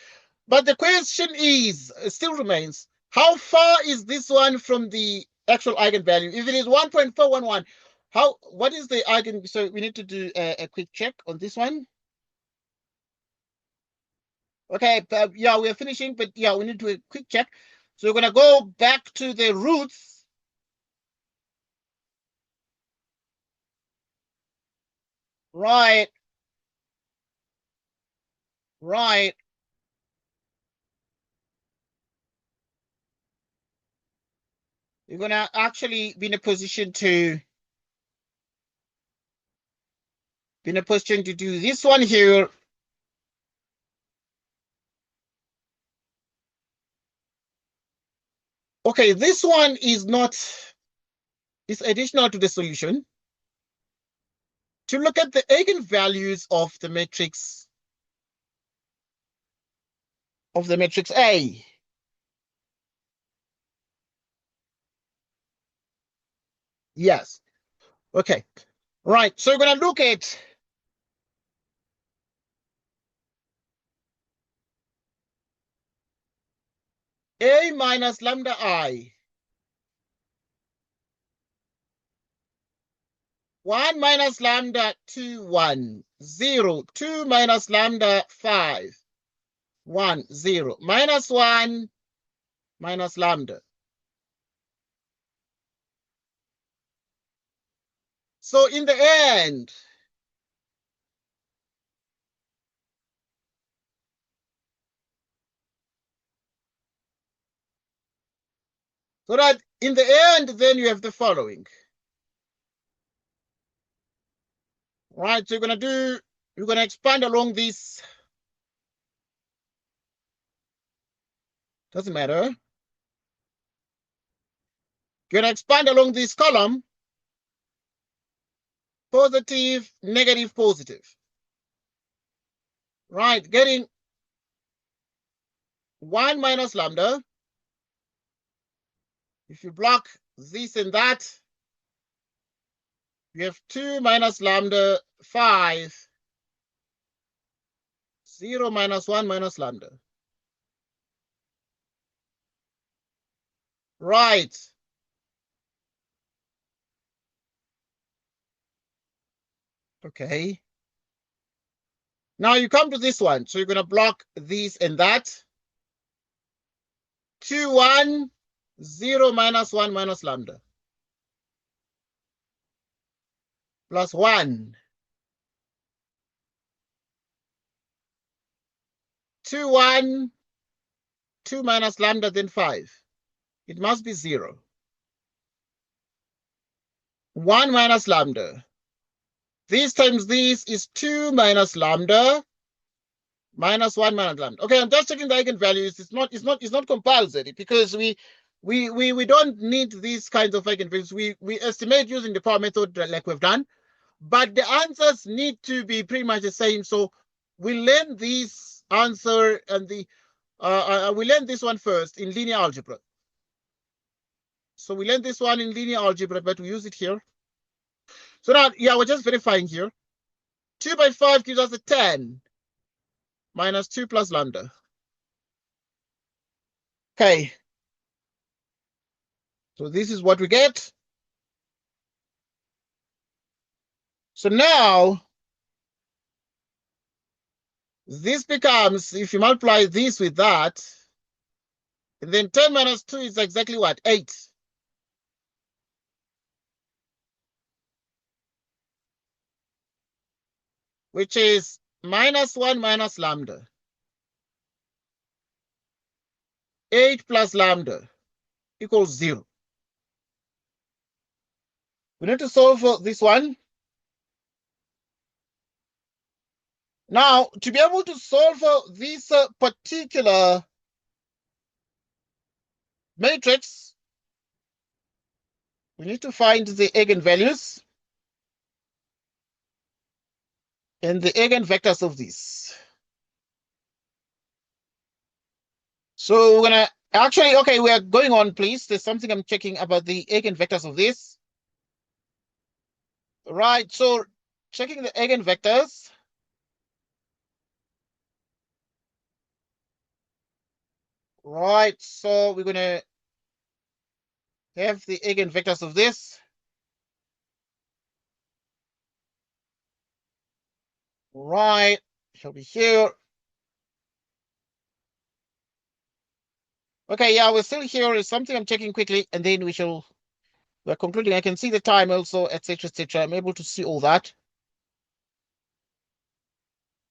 But the question is, still remains, how far is this one from the actual eigenvalue? If it is 1.411, what is the eigen? So we need to do a quick check on this one. Okay, yeah, we're finishing, but yeah, we need to do a quick check. So we're going to go back to the roots. Right. Right. You're going to actually be in a position to do this one here. Okay, this one is not, it's additional to the solution. To look at the eigenvalues of the matrix A. Yes. Okay. Right. So we're going to look at A minus lambda I. 1 minus lambda 2, 1, 0. 2 minus lambda 5, 1, 0. Minus 1 minus lambda. So in the end, so that in the end, then you have the following. Right, so you're going to expand along this. Doesn't matter. You're going to expand along this column. Positive, negative, positive. Right, getting 1 minus lambda. If you block this and that, you have 2 minus lambda 5, 0 minus 1 minus lambda. Right. Okay. Now you come to this one. So you're going to block this and that. 2, 1, 0 minus 1 minus lambda. plus 1. 2, 1, 2 minus lambda, then 5. It must be 0. 1 minus lambda. This times this is 2 minus lambda minus 1 minus lambda. Okay, I'm just checking the eigenvalues. It's not compulsory because we don't need these kinds of eigenvalues. We estimate using the power method like we've done, but the answers need to be pretty much the same. So we learn this answer and we learn this one first in linear algebra. So we learn this one in linear algebra, but we use it here. So now, yeah, we're just verifying here. 2 by 5 gives us a 10 minus 2 plus lambda. Okay. So this is what we get. So now, this becomes, if you multiply this with that, and then 10 minus 2 is exactly what? 8. Which is minus 1 minus lambda. 8 plus lambda equals 0. We need to solve for this one. Now, to be able to solve for this particular matrix, we need to find the eigenvalues and the eigenvectors of this. So we're gonna actually, okay, we are going on, please. There's something I'm checking about the eigenvectors of this. Right, so checking the eigenvectors. Right, so we're gonna have the eigenvectors of this. Right, shall be here. Okay, yeah, we're still here. Is something I'm checking quickly, and then we're concluding. I can see the time also, etc., etc. I'm able to see all that.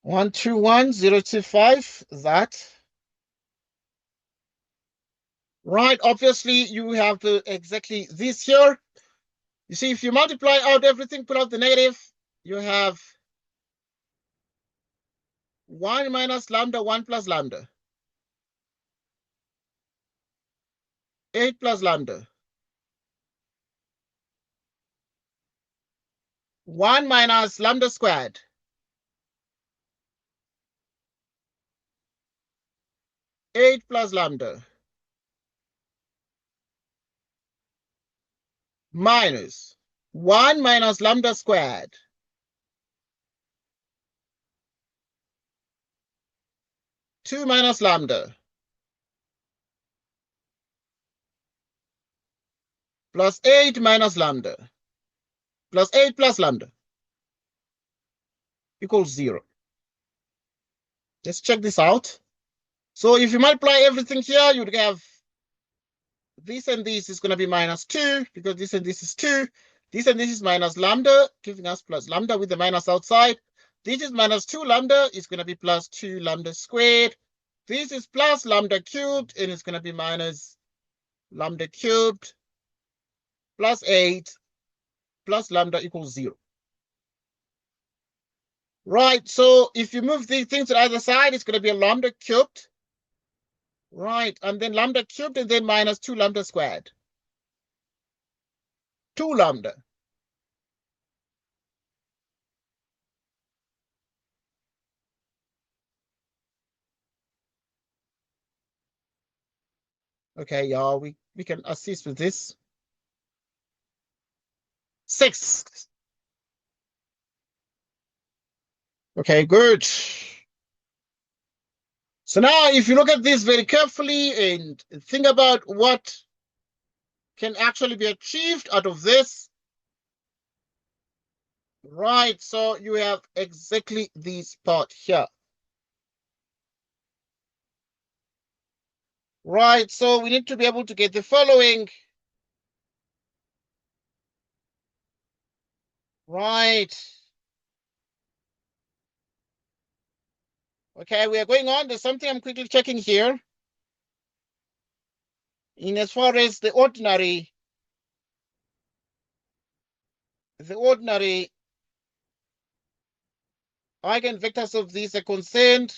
121025, that. Right, obviously you have exactly this here. You see, if you multiply out everything, pull out the negative, you have 1 minus lambda, 1 plus lambda. 8 plus lambda. 1 minus lambda squared. 8 plus lambda. Minus 1 minus lambda squared. 2 minus lambda. Plus 8 minus lambda. Plus 8 plus lambda. Equals 0. Let's check this out. So if you multiply everything here, you'd have this and this is going to be minus 2, because this and this is 2. This and this is minus lambda, giving us plus lambda with the minus outside. This is minus 2 lambda, is going to be plus 2 lambda squared. This is plus lambda cubed, and it's going to be minus lambda cubed plus 8 plus lambda equals 0. Right, so if you move these things to the other side, it's going to be a lambda cubed. Right, and then lambda cubed, and then minus 2 lambda squared. 2 lambda. Okay, y'all, we can assist with this. 6. Okay, good. So now if you look at this very carefully and think about what can actually be achieved out of this. Right, so you have exactly this part here. Right, so we need to be able to get the following. Right. Okay, we are going on. There's something I'm quickly checking here. In as far as the ordinary eigenvectors of these are concerned,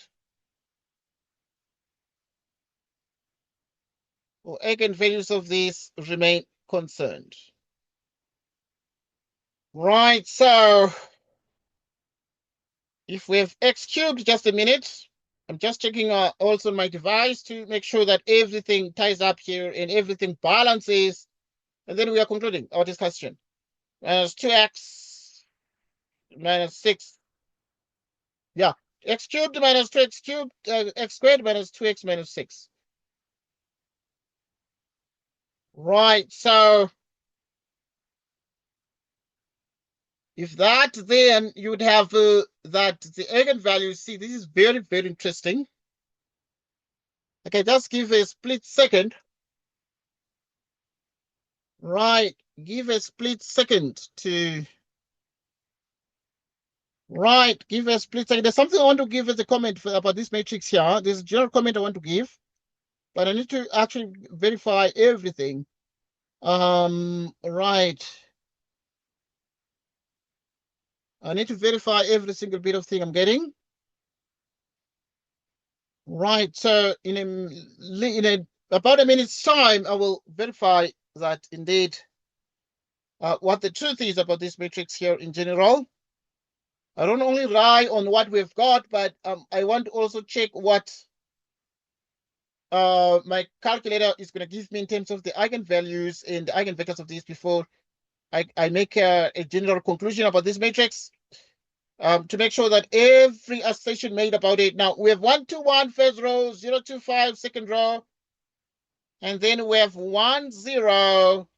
or eigenvalues of these remain concerned. Right, so if we have x cubed, just a minute. I'm just checking also on my device to make sure that everything ties up here and everything balances. And then we are concluding our discussion. Minus 2x minus 6. Yeah, x cubed minus 2x cubed, x squared minus 2x minus 6. Right, so if that, then you would have that the eigenvalues. See, this is very, very interesting. Okay, just give a split second. Right, give a split second to. Right, give a split second. There's something I want to give as a comment about this matrix here. There's a general comment I want to give, but I need to actually verify everything. Right. I need to verify every single bit of thing I'm getting. Right, so in about a minute's time, I will verify that indeed what the truth is about this matrix here in general. I don't only rely on what we've got, but I want to also check what my calculator is going to give me in terms of the eigenvalues and the eigenvectors of these before I make a general conclusion about this matrix. To make sure that every assertion made about it. Now we have 1, 2, 1 first row, 0, 2, 5 second row, and then we have 1, 0,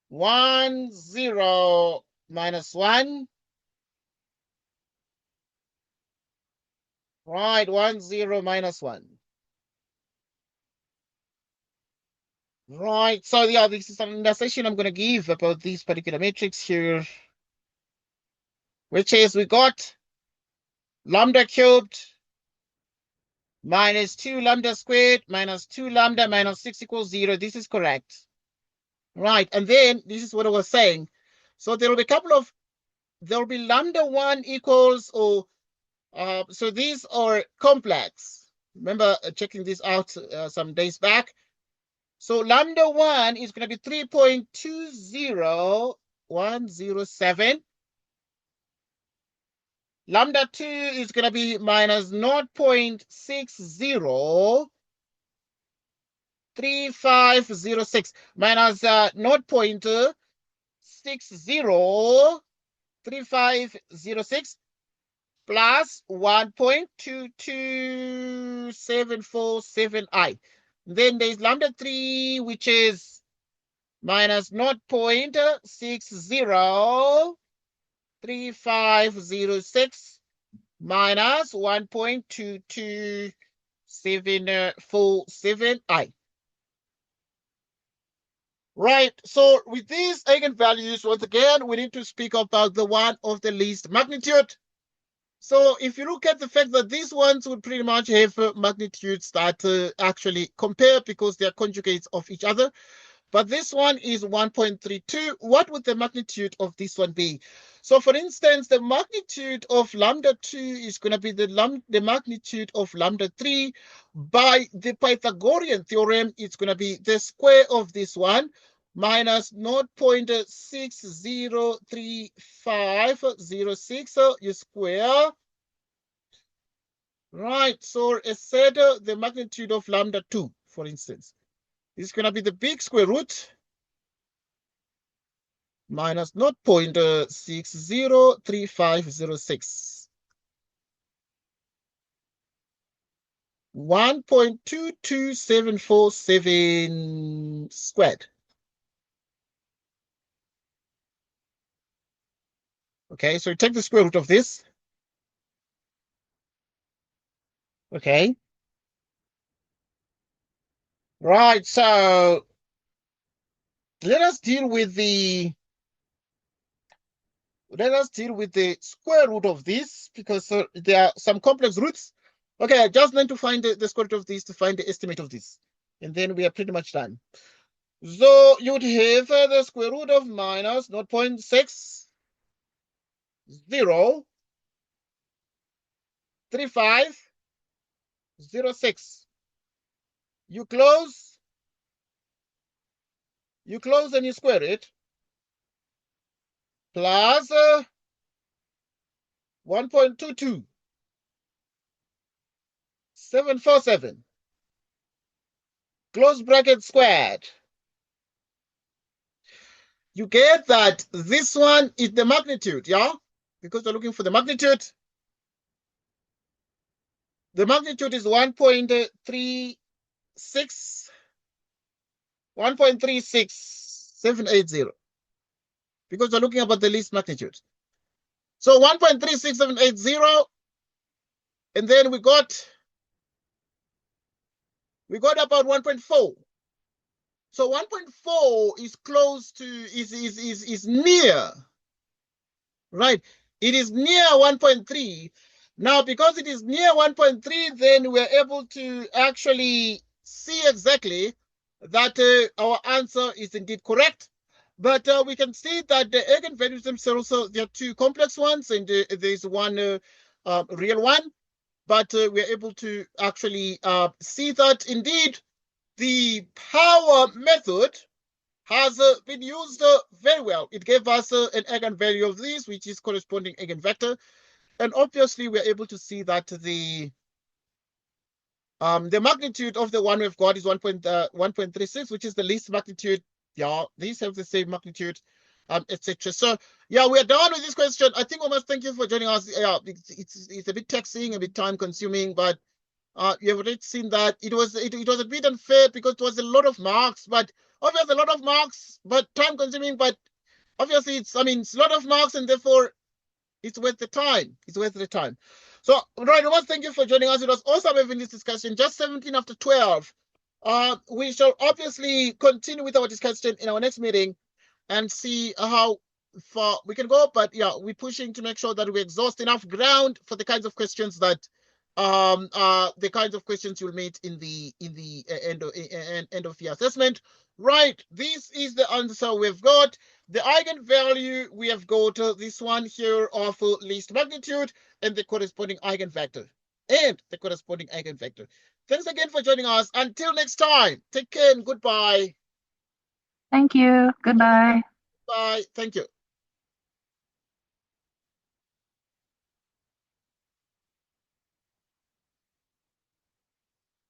1, 0, minus 1. Right, 1, 0, minus 1. Right, so yeah, this is an assertion I'm going to give about this particular matrix here, which is we got lambda cubed minus 2 lambda squared minus 2 lambda minus 6 equals 0. This is correct. Right, and then this is what I was saying. So there will be a couple of, there will be lambda 1 equals, or so these are complex. Remember checking this out some days back. So lambda 1 is going to be 3.20107. Lambda 2 is going to be minus 0.603506 minus 0.603506 plus 1.22747i. Then there's lambda 3, which is minus 0.603506 minus 1.22747i. Right, so with these eigenvalues, once again, we need to speak about the one of the least magnitude. So if you look at the fact that these ones would pretty much have magnitudes that actually compare because they are conjugates of each other. But this one is 1.32. What would the magnitude of this one be? So for instance, the magnitude of lambda 2 is going to be the magnitude of lambda 3. By the Pythagorean theorem, it's going to be the square of this one minus 0.603506. So you square. Right, so I said the magnitude of lambda 2, for instance, is going to be the big square root minus 0.603506. 1.22747 squared. Okay, so you take the square root of this. Okay. Right, so let us deal with the square root of this, because there are some complex roots. Okay, I just need to find the square root of this to find the estimate of this, and then we are pretty much done. So you'd have the square root of minus 0.603506. You close and you square it, plus 1.22747, close bracket squared. You get that this one is the magnitude, yeah? Because we're looking for the magnitude. The magnitude is 1.36780, because we're looking about the least magnitude. So 1.36780, and then we got about 1.4. So 1.4 is close to, is near, right? It is near 1.3. Now, because it is near 1.3, then we're able to actually see exactly that our answer is indeed correct. But we can see that the eigenvalues themselves, there are two complex ones, and there's one real one. But we're able to actually see that indeed the power method has been used very well. It gave us an eigenvalue of this, which is corresponding eigenvector. And obviously, we're able to see that the magnitude of the one we've got is 1.36, which is the least magnitude. Yeah, these have the same magnitude, etc. So, yeah, we're done with this question. I think we must thank you for joining us. Yeah, it's a bit taxing, a bit time consuming, but you have already seen that it was a bit unfair because it was a lot of marks, but obviously a lot of marks, but time consuming. But obviously, it's a lot of marks, and therefore it's worth the time. It's worth the time. So, right, I want to thank you for joining us. It was awesome having this discussion. Just 17 after 12. We shall obviously continue with our discussion in our next meeting and see how far we can go. But yeah, we're pushing to make sure that we exhaust enough ground for the kinds of questions that the kinds of questions you'll meet in the end of year assessment. Right, this is the answer we've got. The eigenvalue, we have got this one here of least magnitude and the corresponding eigenvector. Thanks again for joining us. Until next time, take care and goodbye. Thank you. Goodbye. Bye. Thank you.